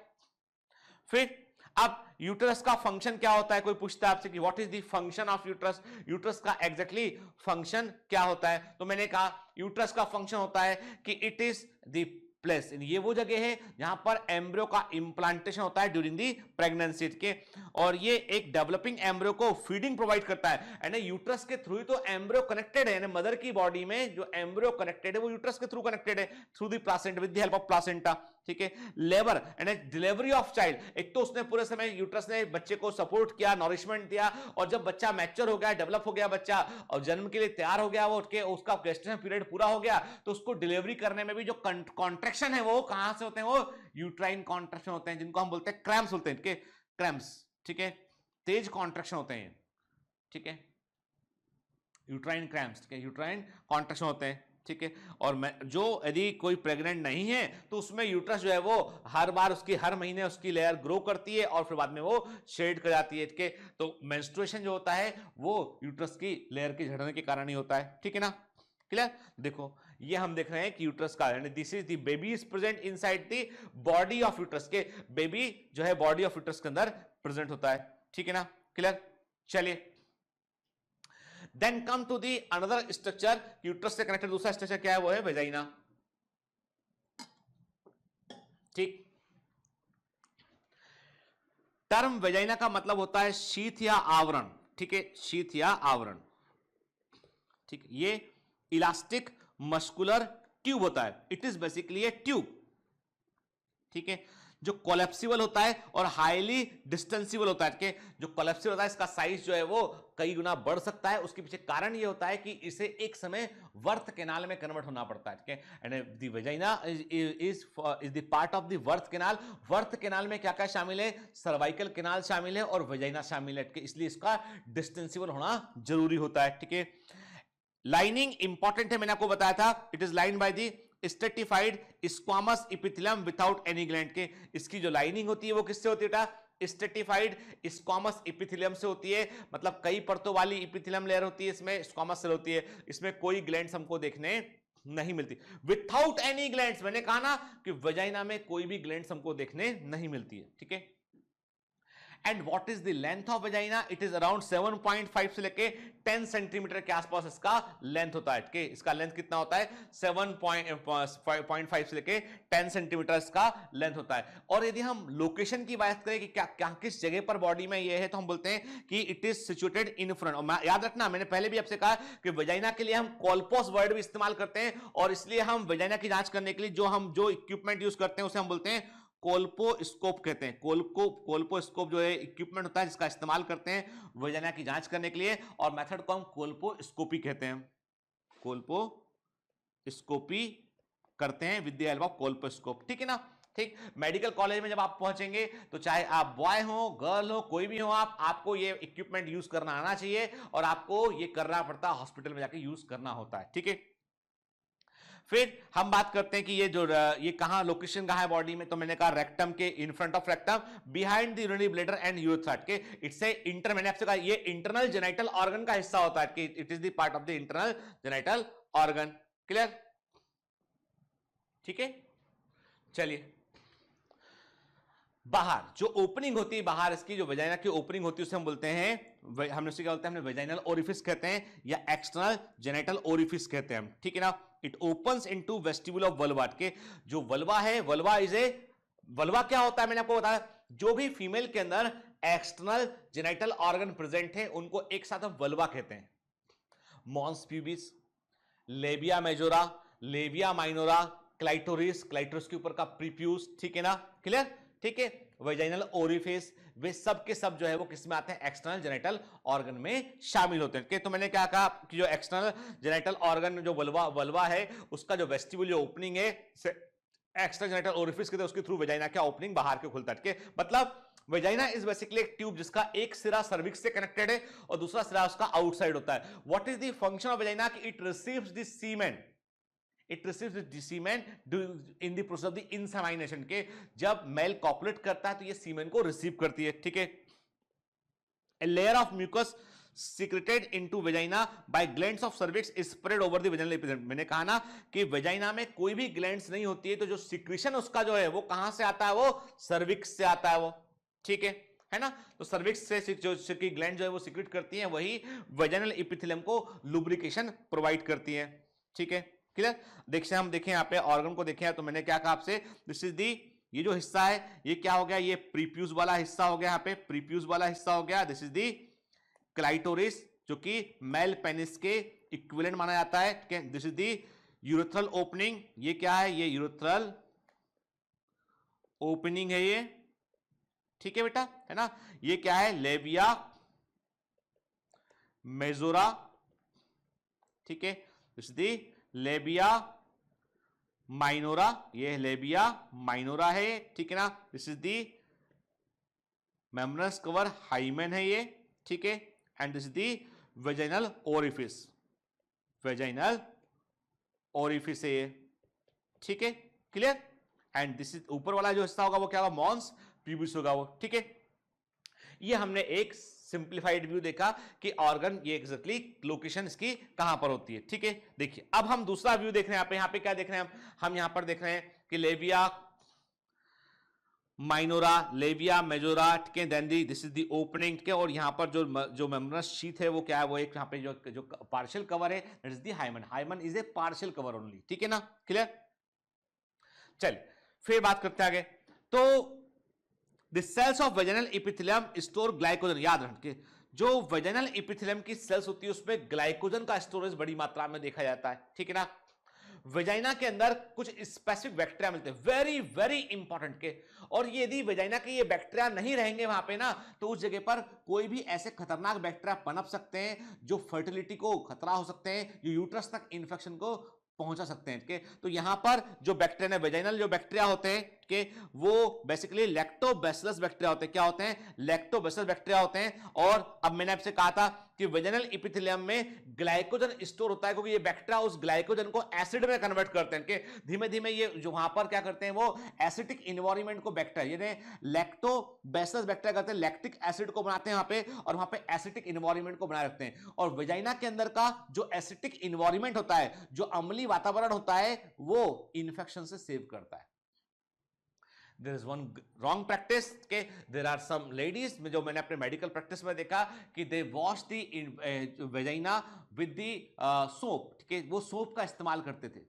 फिर अब यूट्रस का फंक्शन क्या होता है, कोई पूछता है आपसे कि what is the function of uterus, uterus का एग्जैक्टली फंक्शन क्या होता है। तो मैंने कहा यूट्रस का फंक्शन होता है कि इट इज द प्लेस, ये वो जगह है जहां पर एम्ब्रियो का इंप्लांटेशन होता है ड्यूरिंग दी प्रेगनेंसी के, और ये एक डेवलपिंग एम्ब्रियो को फीडिंग प्रोवाइड करता है। यानी यूट्रस के थ्रू ही तो एम्ब्रियो कनेक्टेड है, यानी मदर की बॉडी में जो एम्ब्रियो कनेक्टेड है वो यूट्रस के थ्रू कनेक्टेड है, through the placenta, with the help of placenta, ठीक है। लेबर यानी डिलीवरी ऑफ चाइल्ड, एक तो उसने पूरे समय यूट्रस ने बच्चे को सपोर्ट किया, नॉरिशमेंट दिया, और जब बच्चा मैच्योर हो गया, डेवलप हो गया बच्चा, और जन्म के लिए तैयार हो गया, वो उठ के उसका गेस्टेशन पीरियड पूरा हो गया, तो उसको डिलीवरी करने में भी जो कॉन्ट्रैक्शन है वो कहां से होते हैं, वो यूट्राइन कॉन्ट्रैक्शन होते हैं, जिनको हम बोलते हैं क्रैम्प्स बोलते हैं, ठीक है, क्रैम्प्स, ठीक है, तेज कॉन्ट्रैक्शन होते हैं, ठीक है, यूट्राइन क्रैम्प्स, ठीक है, यूट्राइन कॉन्ट्रैक्शन होते हैं, ठीक है। और जो यदि कोई प्रेग्नेंट नहीं है तो उसमें यूट्रस जो है वो हर बार उसकी हर महीने उसकी लेयर ग्रो करती है और फिर बाद में वो शेड कर जाती है, ठीक है। तो मेंस्ट्रुएशन जो होता है वो यूट्रस की लेयर के झड़ने के कारण ही होता है, ठीक है ना, क्लियर। देखो ये हम देख रहे हैं कि यूट्रस का, this is the baby is present inside the body of uterus, के बेबी जो है बॉडी ऑफ यूट्रस के अंदर प्रेजेंट होता है, ठीक है ना, क्लियर। चलिए then come to the another structure, uterus से कनेक्टेड दूसरा स्ट्रक्चर क्या है, वो है वेजाइना, ठीक। टर्म वेजाइना का मतलब होता है शीथ या आवरण, ठीक है, शीथ या आवरण, ठीक। ये इलास्टिक मस्कुलर ट्यूब होता है, it is basically A tube, ठीक है, जो कोलैप्सिबल होता है और हाईली डिस्टेंसिबल होता है, ठीक है। जो कोलैप्सिबल होता है इसका साइज जो है वो कई गुना बढ़ सकता है, उसके पीछे कारण ये होता है कि इसे एक समय वर्थ कैनाल में कन्वर्ट होना पड़ता है, ठीक है। And the vagina is the part of the worth canal. Worth canal में क्या क्या शामिल है, सर्वाइकल कैनाल शामिल है और वेजाइना शामिल है, ठीक है, इसलिए इसका डिस्टेंसिबल होना जरूरी होता है, ठीक है। लाइनिंग इंपॉर्टेंट है, मैंने आपको बताया था, it is line by the stratified squamous epithelium without any gland, के इसकी जो लाइनिंग होती है वो किससे होती है, स्ट्रेटिफाइड स्क्वामस एपिथेलियम से होती है, मतलब कई परतों वाली एपिथेलियम लेयर होती है, इसमें स्क्वामस सेल होती है, इसमें कोई ग्लैंड्स हमको देखने नहीं मिलती, विदाउट एनी ग्लैंड्स। मैंने कहा ना कि वेजाइना में कोई भी ग्लैंड्स हमको देखने नहीं मिलती है, ठीक है। And what is the length of vagina, it is around 7.5 से लेके 10 सेंटीमीटर के आसपास इसका लेंथ होता है, ठीक है। इसका लेंथ कितना होता है, 7.5 से लेके 10 सेंटीमीटर इसका लेंथ होता है। और यदि हम लोकेशन की बात करें कि क्या किस जगह पर बॉडी में ये है, तो हम बोलते हैं कि it is situated in front. और याद रखना, मैंने पहले भी आपसे कहा कि वेजाइना के लिए हम कॉल्पोस वर्ड भी इस्तेमाल करते हैं, और इसलिए हम वेजाइना की जांच करने के लिए जो इक्विपमेंट यूज करते हैं उसे हम बोलते हैं कोल्पोस्कोप कहते हैं। कोल्पोस्कोप जो है इक्विपमेंट होता है जिसका इस्तेमाल करते हैं वजाइना की जांच करने के लिए, और मेथड को हम कोल्पोस्कोपी कहते हैं। कोल्पोस्कोपी करते हैं with the help of colposcope, ठीक है ना। ठीक, मेडिकल कॉलेज में जब आप पहुंचेंगे तो चाहे आप बॉय हो गर्ल हो कोई भी हो, आपको ये इक्विपमेंट यूज करना आना चाहिए, और आपको ये करना पड़ता है, हॉस्पिटल में जाके यूज करना होता है, ठीक है। फिर हम बात करते हैं कि ये कहां लोकेशन कहां है बॉडी में, तो मैंने कहा रेक्टम के in front of rectum, behind the urinary bladder and urethra के इट्स ए इंटर, मैंने आपसे कहा ये इंटरनल जेनिटल ऑर्गन का हिस्सा होता है कि it is the part of the internal genital organ. Clear, ठीक है। चलिए, बाहर जो ओपनिंग होती है, बाहर इसकी जो वेजाइना की ओपनिंग होती है उसे हम बोलते हैं, हमने उसे क्या बोलते हैं, हमने वेजाइनल ओरिफिस कहते हैं या एक्सटर्नल जेनिटल ओरिफिस कहते हैं, ठीक है ना। It opens into vestibule of vulva के, जो वल्वा है, वल्वा क्या होता है मैंने आपको बताया, जो भी फीमेल के अंदर एक्सटर्नल जेनिटल ऑर्गन प्रेजेंट है उनको एक साथ हम वल्वा कहते हैं। Mons pubis, labia majora, labia minora, clitoris के ऊपर का प्रीप्यूस, ठीक है ना, क्लियर, ठीक है। वेजाइनल ओरिफिस, वे सब के सब जो है वो किस में आते हैं, एक्सटर्नल जेनिटल ऑर्गन में शामिल होते हैं। तो मैंने क्या कहा कि जो एक्सटर्नल जेनिटल ऑर्गन जो वल्वा है उसका जो वेस्टिब्यूल जो ओपनिंग है एक्सटर्नल जेनिटल ओरिफिस के, उसके थ्रू वेजाइना क्या ओपनिंग बाहर के खुलता है, मतलब वेजाइना इज बेसिकली एक ट्यूब जिसका एक सिरा सर्विक्स से कनेक्टेड है और दूसरा सिरा उसका आउटसाइड होता है। What is the function of vagina, कि it receives the semen, it receives the semen in the process of the insemination के, जब मेल कॉपुलेट करता है तो ये सीमेन को रिसीव करती है, ठीक है। A layer of mucus secreted into vagina by glands of cervix is spread over the vaginal epithelium। मैंने कहा ना कि वेजाइना में कोई भी ग्लैंड्स नहीं होती है, तो जो सिक्रीशन उसका जो है वो कहां से आता है, वो सर्विक्स से आता है, वो ठीक है ना। तो सर्विक्स से जो ग्लैंड जो है वो सिक्रेट करती है, वही वेजाइनल एपिथेलियम को लुब्रिकेशन प्रोवाइड करती है, ठीक है, क्लियर। देखिए हम देखें यहाँ पे ऑर्गन को देखें तो मैंने क्या कहा आपसे, दिस इज दी, ये जो हिस्सा है ये क्या हो गया, ये प्रीप्यूस वाला हिस्सा हो गया, यहाँ पे प्रीप्यूस वाला हिस्सा हो गया। दिस इज दी क्लाइटोरिस जो कि मेल पेनिस के इक्विवेलेंट माना जाता है, ठीक है। This is the urethral opening, ये क्या है, ये यूरेथ्रल ओपनिंग है ये, ठीक है बेटा, है ना। ये क्या है, लेबिया मेजोरा, ठीक है। This is the labia minora, ये लेबिया माइनोरा है, ठीक है ना। This is the membranes cover hymen है ये, ठीक है। And this is the vaginal orifice, vaginal orifice है ये, ठीक है, क्लियर। एंड दिस इज ऊपर वाला जो हिस्सा होगा वो क्या होगा, मॉन्स प्यूबिस होगा वो, ठीक है। ये हमने एक सिंप्लीफाइड व्यू देखा कि ऑर्गन ये एग्जैक्टली लोकेशन इसकी कहां पर होती है, ठीक है। देखिए अब हम दूसरा व्यू देख रहे हैं, यहाँ पे क्या देख रहे हैं हम यहाँ पर देख रहे हैं कि लेबिया माइनोरा, लेबिया मेजोरा, ठीक है। Then the this is the opening, ठीक है। और यहाँ पर जो मेम्ब्रेनस शीथ है वो क्या है, वो एक यहाँ पे जो पार्शियल कवर है that is the hymen, hymen is a partial cover only, ठीक है ना, क्लियर। चल फिर बात करते हैं आगे, तो The cells of vaginal epithelium store glycogen, याद रखें जो vaginal epithelium की सेल्स होती है उसमें ग्लाइकोजन का स्टोरेज बड़ी मात्रा में देखा जाता है, ठीक है ना। वेजाइना के अंदर कुछ स्पेसिफिक बैक्टीरिया मिलते हैं, वेरी वेरी इंपॉर्टेंट के, और यदि वेजाइना के ये बैक्टीरिया नहीं रहेंगे वहां पे ना, तो उस जगह पर कोई भी ऐसे खतरनाक बैक्टीरिया पनप सकते हैं जो फर्टिलिटी को खतरा हो सकते हैं, जो यूट्रस तक इंफेक्शन को पहुंचा सकते हैं, के। तो यहां पर जो बैक्टीरिया वेजाइनल जो बैक्टीरिया होते हैं के, वो बेसिकली लैक्टोबैसिलस बैक्टीरिया होते हैं, क्या होते हैं, लैक्टोबैसिलस बैक्टीरिया होते हैं। और अब मैंने आपसे कहा था कि वेजाइनल एपिथेलियम में ग्लाइकोजन स्टोर होता है, क्योंकि ये बैक्टीरिया उस ग्लाइकोजन को एसिड में कन्वर्ट करते हैं, कि धीमे धीमे ये जो वहां पर क्या करते हैं वो एसिडिक इन्वायरमेंट को बैक्टीरिया यानी लैक्टोबैसिलस बैक्टीरिया करते हैं, लैक्टिक एसिड को बनाते हैं वहां पे, और वहां पे एसिडिक इन्वायरमेंट को बनाए रखते हैं। और वेजाइना के अंदर का जो एसिडिक इन्वायरमेंट होता है, जो अम्लीय वातावरण होता है, वो इन्फेक्शन से सेव करता है। There is one wrong practice के, there are some ladies में जो मैंने अपने मेडिकल प्रैक्टिस में देखा कि they wash the vagina with the soap, ठीक है, वो सोप का इस्तेमाल करते थे।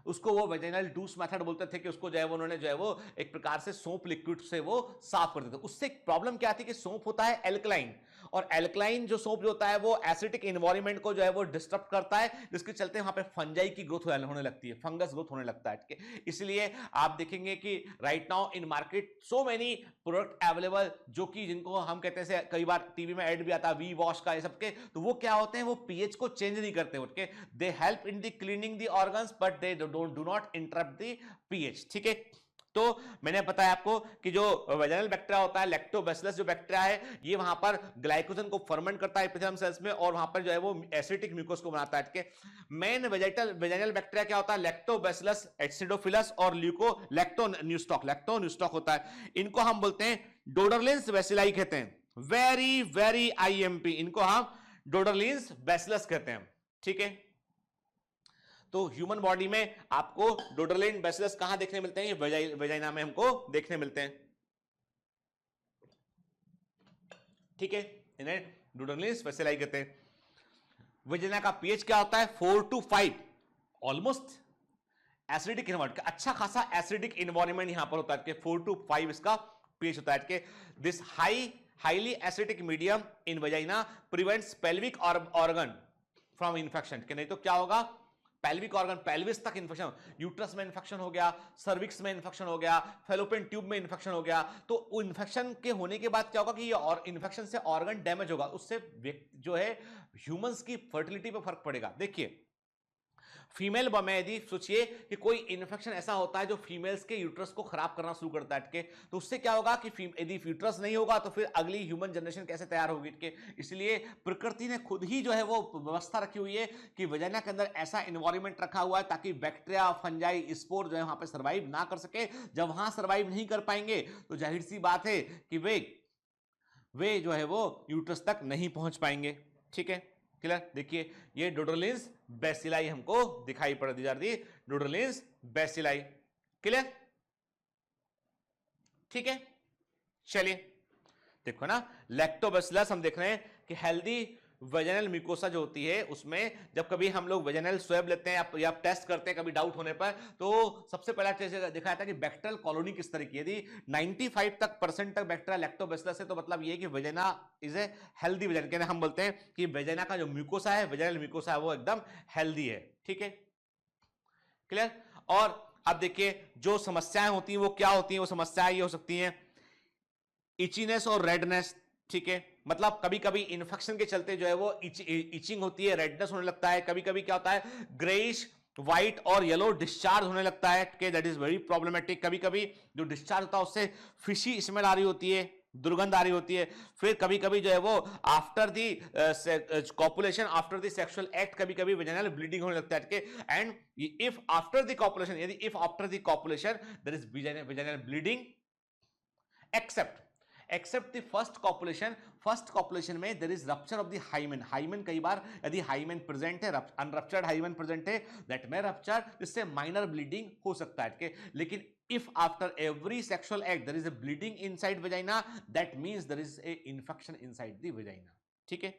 उसको वो वेजाइनल डूस मेथड बोलते थे कि उसको जो है वो उन्होंने जो है वो एक प्रकार से सोप लिक्विड से वो साफ करते थे। उससे प्रॉब्लम क्या थी कि सोप होता है एल्कलाइन, और एल्कलाइन जो सोप जो होता है वो एसिडिक एनवायरनमेंट को जो है वो डिस्टर्ब करता है, जिसके चलते वहां पे फंजाई की ग्रोथ होने लगती है, फंगस ग्रोथ होने लगता है। इसलिए आप देखेंगे कि right now in market so many product available जो कि जिनको हम कहते हैं, कई बार टीवी में ऐड भी आता है वी वॉश का, ये सबके, तो वो क्या होते हैं, वो पीएच को चेंज नहीं करते, okay, they help in the cleaning the organs but they do not interrupt the pH. ठीक है, तो मैंने बताया आपको कि जो वेजाइनल बैक्टीरिया होता है, लैक्टोबैसिलस जो बैक्टीरिया है, ये वहां पर ग्लाइकोजन को फर्मेंट करता है एपिथेलियम सेल्स में, और वहां पर जो है वो एसिडिक म्यूकोस को बनाता है। मेन वेजाइनल बैक्टीरिया क्या होता है, लैक्टोबैसिलस, एसिडोफिलस और लैक्टोन्यूस्टॉक होता है। इनको हम बोलते हैं डोडरलिन्स बैसिलाई कहते हैं, वेरी वेरी आईएमपी, इनको हम डोडरलिन्स बैसिलस कहते हैं। ठीक है, तो ह्यूमन बॉडी में आपको डोडरलिन बैसिलस कहां देखने मिलते हैं, वेजाइना में हमको देखने मिलते हैं। ठीक है, इन्हें डोडरलिन्स बैसिलाई कहते हैं। वेजाइना का पीएच क्या होता है, 4 to 5, ऑलमोस्ट एसिडिक एनवायरनमेंट, अच्छा खासा एसिडिक एनवायरनमेंट यहां पर होता है कि 4 to 5 इसका पीएच होता है कि this highly acidic medium in vagina prevents pelvic organ from infection. कि नहीं तो क्या होगा, पेल्विक ऑर्गन, पेल्विस तक इंफेक्शन, यूट्रस में इंफेक्शन हो गया, सर्विक्स में इंफेक्शन हो गया, फेलोपियन ट्यूब में इंफेक्शन हो गया, तो इंफेक्शन के होने के बाद क्या होगा कि ये और इंफेक्शन से ऑर्गन डैमेज होगा, उससे जो है ह्यूमंस की फर्टिलिटी पे फर्क पड़ेगा। देखिए फीमेल में यदि सोचिए कि कोई इन्फेक्शन ऐसा होता है जो फीमेल्स के यूट्रस को खराब करना शुरू करता है, तो उससे क्या होगा कि यदि यूट्रस नहीं होगा तो फिर अगली ह्यूमन जनरेशन कैसे तैयार होगी। इसलिए प्रकृति ने खुद ही जो है वो व्यवस्था रखी हुई है कि वजाइना के अंदर ऐसा एनवायरनमेंट रखा हुआ है ताकि बैक्टीरिया, फंजाई, स्पोर जो है वहां पर सर्वाइव ना कर सके। जब वहां सर्वाइव नहीं कर पाएंगे तो जाहिर सी बात है कि वे जो है वो यूट्रस तक नहीं पहुंच पाएंगे। ठीक है, क्लियर। देखिए ये डोडरलिन्स बैसिलाई हमको दिखाई पड़ दी जा रही, डोडरलिन्स बैसिलाई, क्लियर। ठीक है, चलिए देखो ना, लैक्टोबैसिलस हम देख रहे हैं कि हेल्दी वेजाइनल म्यूकोसा जो होती है उसमें जब कभी हम लोग वेजाइनल स्वैब लेते हैं या टेस्ट करते हैं कभी डाउट होने पर, तो सबसे पहला टेस्ट दिखाया था कि बैक्टीरियल कॉलोनी किस तरह की है। यदि 95% तक बैक्टीरिया लैक्टोबैसिलस है तो मतलब ये कि vagina is a healthy vagina, हम बोलते हैं कि वेजाइना का जो म्यूकोसा है, वेजाइनल म्यूकोसा है, वो एकदम हेल्दी है। ठीक है, क्लियर। और अब देखिए जो समस्याएं होती हैं वो क्या होती हैं, वो समस्याएं ये हो सकती हैं इचीनेस और रेडनेस। ठीक है, मतलब कभी कभी इन्फेक्शन के चलते जो है वो इचिंग होती है, रेडनेस होने लगता है, कभी कभी क्या होता है ग्रेइश, व्हाइट और येलो डिस्चार्ज होने लगता है, कि दैट इज वेरी प्रॉब्लमेटिक। कभी कभी जो डिस्चार्ज होता है उससे फिशी स्मेल आ रही होती है, दुर्गंध आ रही होती है। फिर कभी कभी जो है वो after the copulation, after the sexual act, कभी कभी वेजाइनल ब्लीडिंग होने लगता है। And if after the copulation, यदि if after the copulation there is vaginal bleeding except the first copulation में there is rupture of the hymen कई बार यदि hymen present है, unruptured hymen present है, that may rupture, इससे minor bleeding हो सकता है। लेकिन if after every sexual act there is a bleeding inside vagina, that means there is a infection inside the vagina। ठीक है,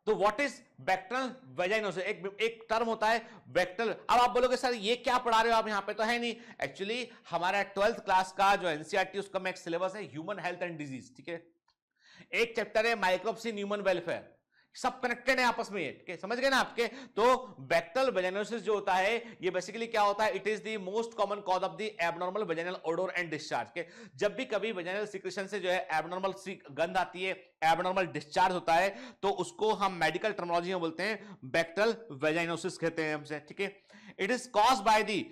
तो व्हाट इज बैक्टीरियल वेजाइनोसिस, एक टर्म होता है बैक्टीरियल। अब आप बोलोगे सर ये क्या पढ़ा रहे हो आप, यहाँ पे तो है नहीं। एक्चुअली हमारा 12th क्लास का जो एनसीईआरटी उसका में एक सिलेबस है ह्यूमन हेल्थ एंड डिजीज। ठीक है, एक चैप्टर है माइक्रोब्स इन ह्यूमन वेलफेयर, सब कनेक्टेड है आपस में ये, समझ गए ना आपके। तो बैक्टीरियल वेजाइनोसिस जो होता है ये बेसिकली क्या होता है, it is the most common cause of the abnormal vaginal odour and discharge के। जब भी कभी वेजाइनल सिक्रेशन से जो है एबनॉर्मल गंध आती है, एबनॉर्मल डिस्चार्ज होता है, तो उसको हम मेडिकल टर्मिनोलॉजी में बोलते हैं बैक्टीरियल वेजाइनोसिस कहते हैं हमसे। ठीक है, it is caused by the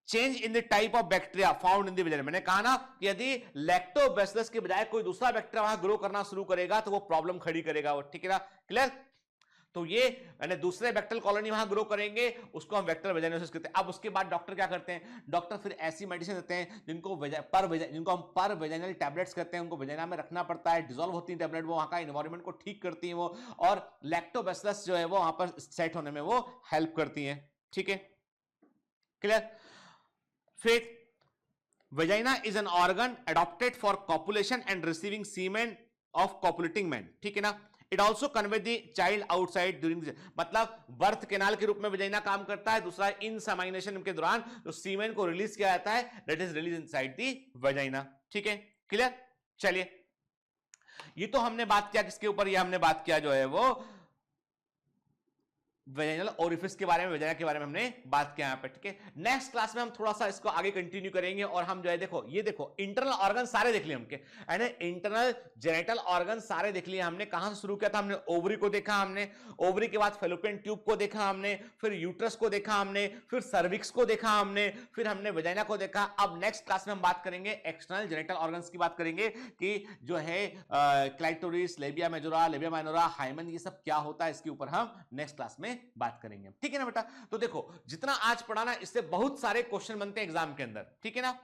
change in the type of bacteria found in the vagina. मैंने कहा ना कि यदि लैक्टोबैसिलस के बजाय कोई दूसरा बैक्टीरिया वहां ग्रो करना शुरू करेगा तो वो प्रॉब्लम खड़ी करेगा वो। ठीक है ना, क्लियर। तो ये मैंने दूसरे बैक्टीरियल कॉलोनी वहां ग्रो करेंगे, उसको हम बैक्टीरियल वेजाइनोसिस कहते हैं। अब उसके बाद डॉक्टर क्या करते हैं, डॉक्टर फिर ऐसी मेडिसिन देते हैं जिनको हम पर वेजाइनल टैबलेट्स कहते हैं, उनको वेजाइना में रखना पड़ता है, डिसॉल्व होती है टैबलेट, वो वहां का एनवायरनमेंट को ठीक करती है वो, और लैक्टोबैसिलस जो है वो वहां पर सेट होने में वो हेल्प करती है। ठीक है, क्लियर। फिर vagina is an organ adopted for copulation and receiving semen of copulating men। ठीक है ना, it also convey the child outside during, मतलब बर्थ कैनाल के रूप में वजाइना काम करता है। दूसरा, इनसेमिनेशन के दौरान जो सीमेन को रिलीज किया जाता है, that is release inside the vagina. ठीक है, क्लियर? चलिए, ये तो हमने बात किया किसके ऊपर, ये हमने बात किया जो है वो वेजाइनल ओरिफिस के बारे में, वेजाइना के बारे में हमने बात किया यहाँ पे। ठीक है, नेक्स्ट क्लास में हम थोड़ा सा इसको आगे कंटिन्यू करेंगे और हम जो है देखो, ये देखो इंटरनल ऑर्गन सारे देख लिए हमके, यानी इंटरनल जेनिटल ऑर्गन सारे देख लिए हमने। कहां से शुरू किया था हमने? ओवरी को देखा हमने, ओवरी के बाद फेलोपियन ट्यूब को देखा हमने, फिर यूट्रस को देखा हमने, फिर सर्विक्स को देखा हमने, फिर हमने वेजाइना को देखा। अब नेक्स्ट क्लास में हम बात करेंगे एक्सटर्नल जेनिटल ऑर्गन्स की बात करेंगे कि जो है clitoris, labia majora, labia minora, hymen, ये सब क्या होता है, इसके ऊपर हम नेक्स्ट क्लास में बात करेंगे। ठीक है ना बेटा? तो देखो, जितना आज पढ़ाना, इससे बहुत सारे क्वेश्चन बनते हैं एग्जाम के अंदर। ठीक है ना?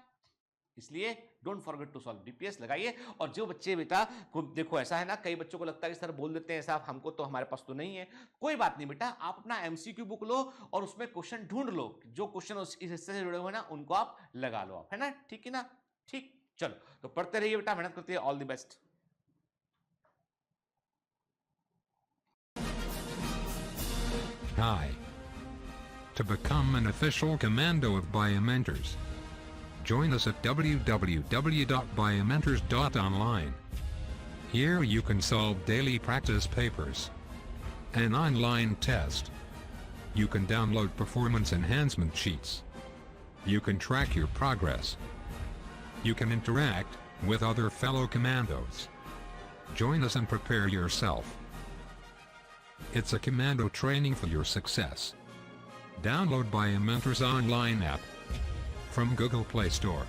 इसलिए don't forget to solve, DPS लगाइए। और जो बच्चे बेटा को देखो, ऐसा है ना, कई बच्चों को लगता है कि सर बोल देते हैं ऐसा, हमको तो हमारे पास तो नहीं है। कोई बात नहीं बेटा, आप अपना एमसीक्यू बुक लो और उसमें क्वेश्चन ढूंढ लो, जो क्वेश्चन इस हिस्से से जुड़े हुए ना उनको आप लगा लो, आप, है ना? ठीक है ना? ठीक, चलो तो पढ़ते रहिए बेटा, मेहनत करते रहिए। All the best. Hi. To become an official commando of Biomentors, join us at www.biomentors.online. Here you can solve daily practice papers, an online test. You can download performance enhancement sheets. You can track your progress. You can interact with other fellow commandos. Join us and prepare yourself. It's a commando training for your success. Download Biomentors online app from Google Play Store.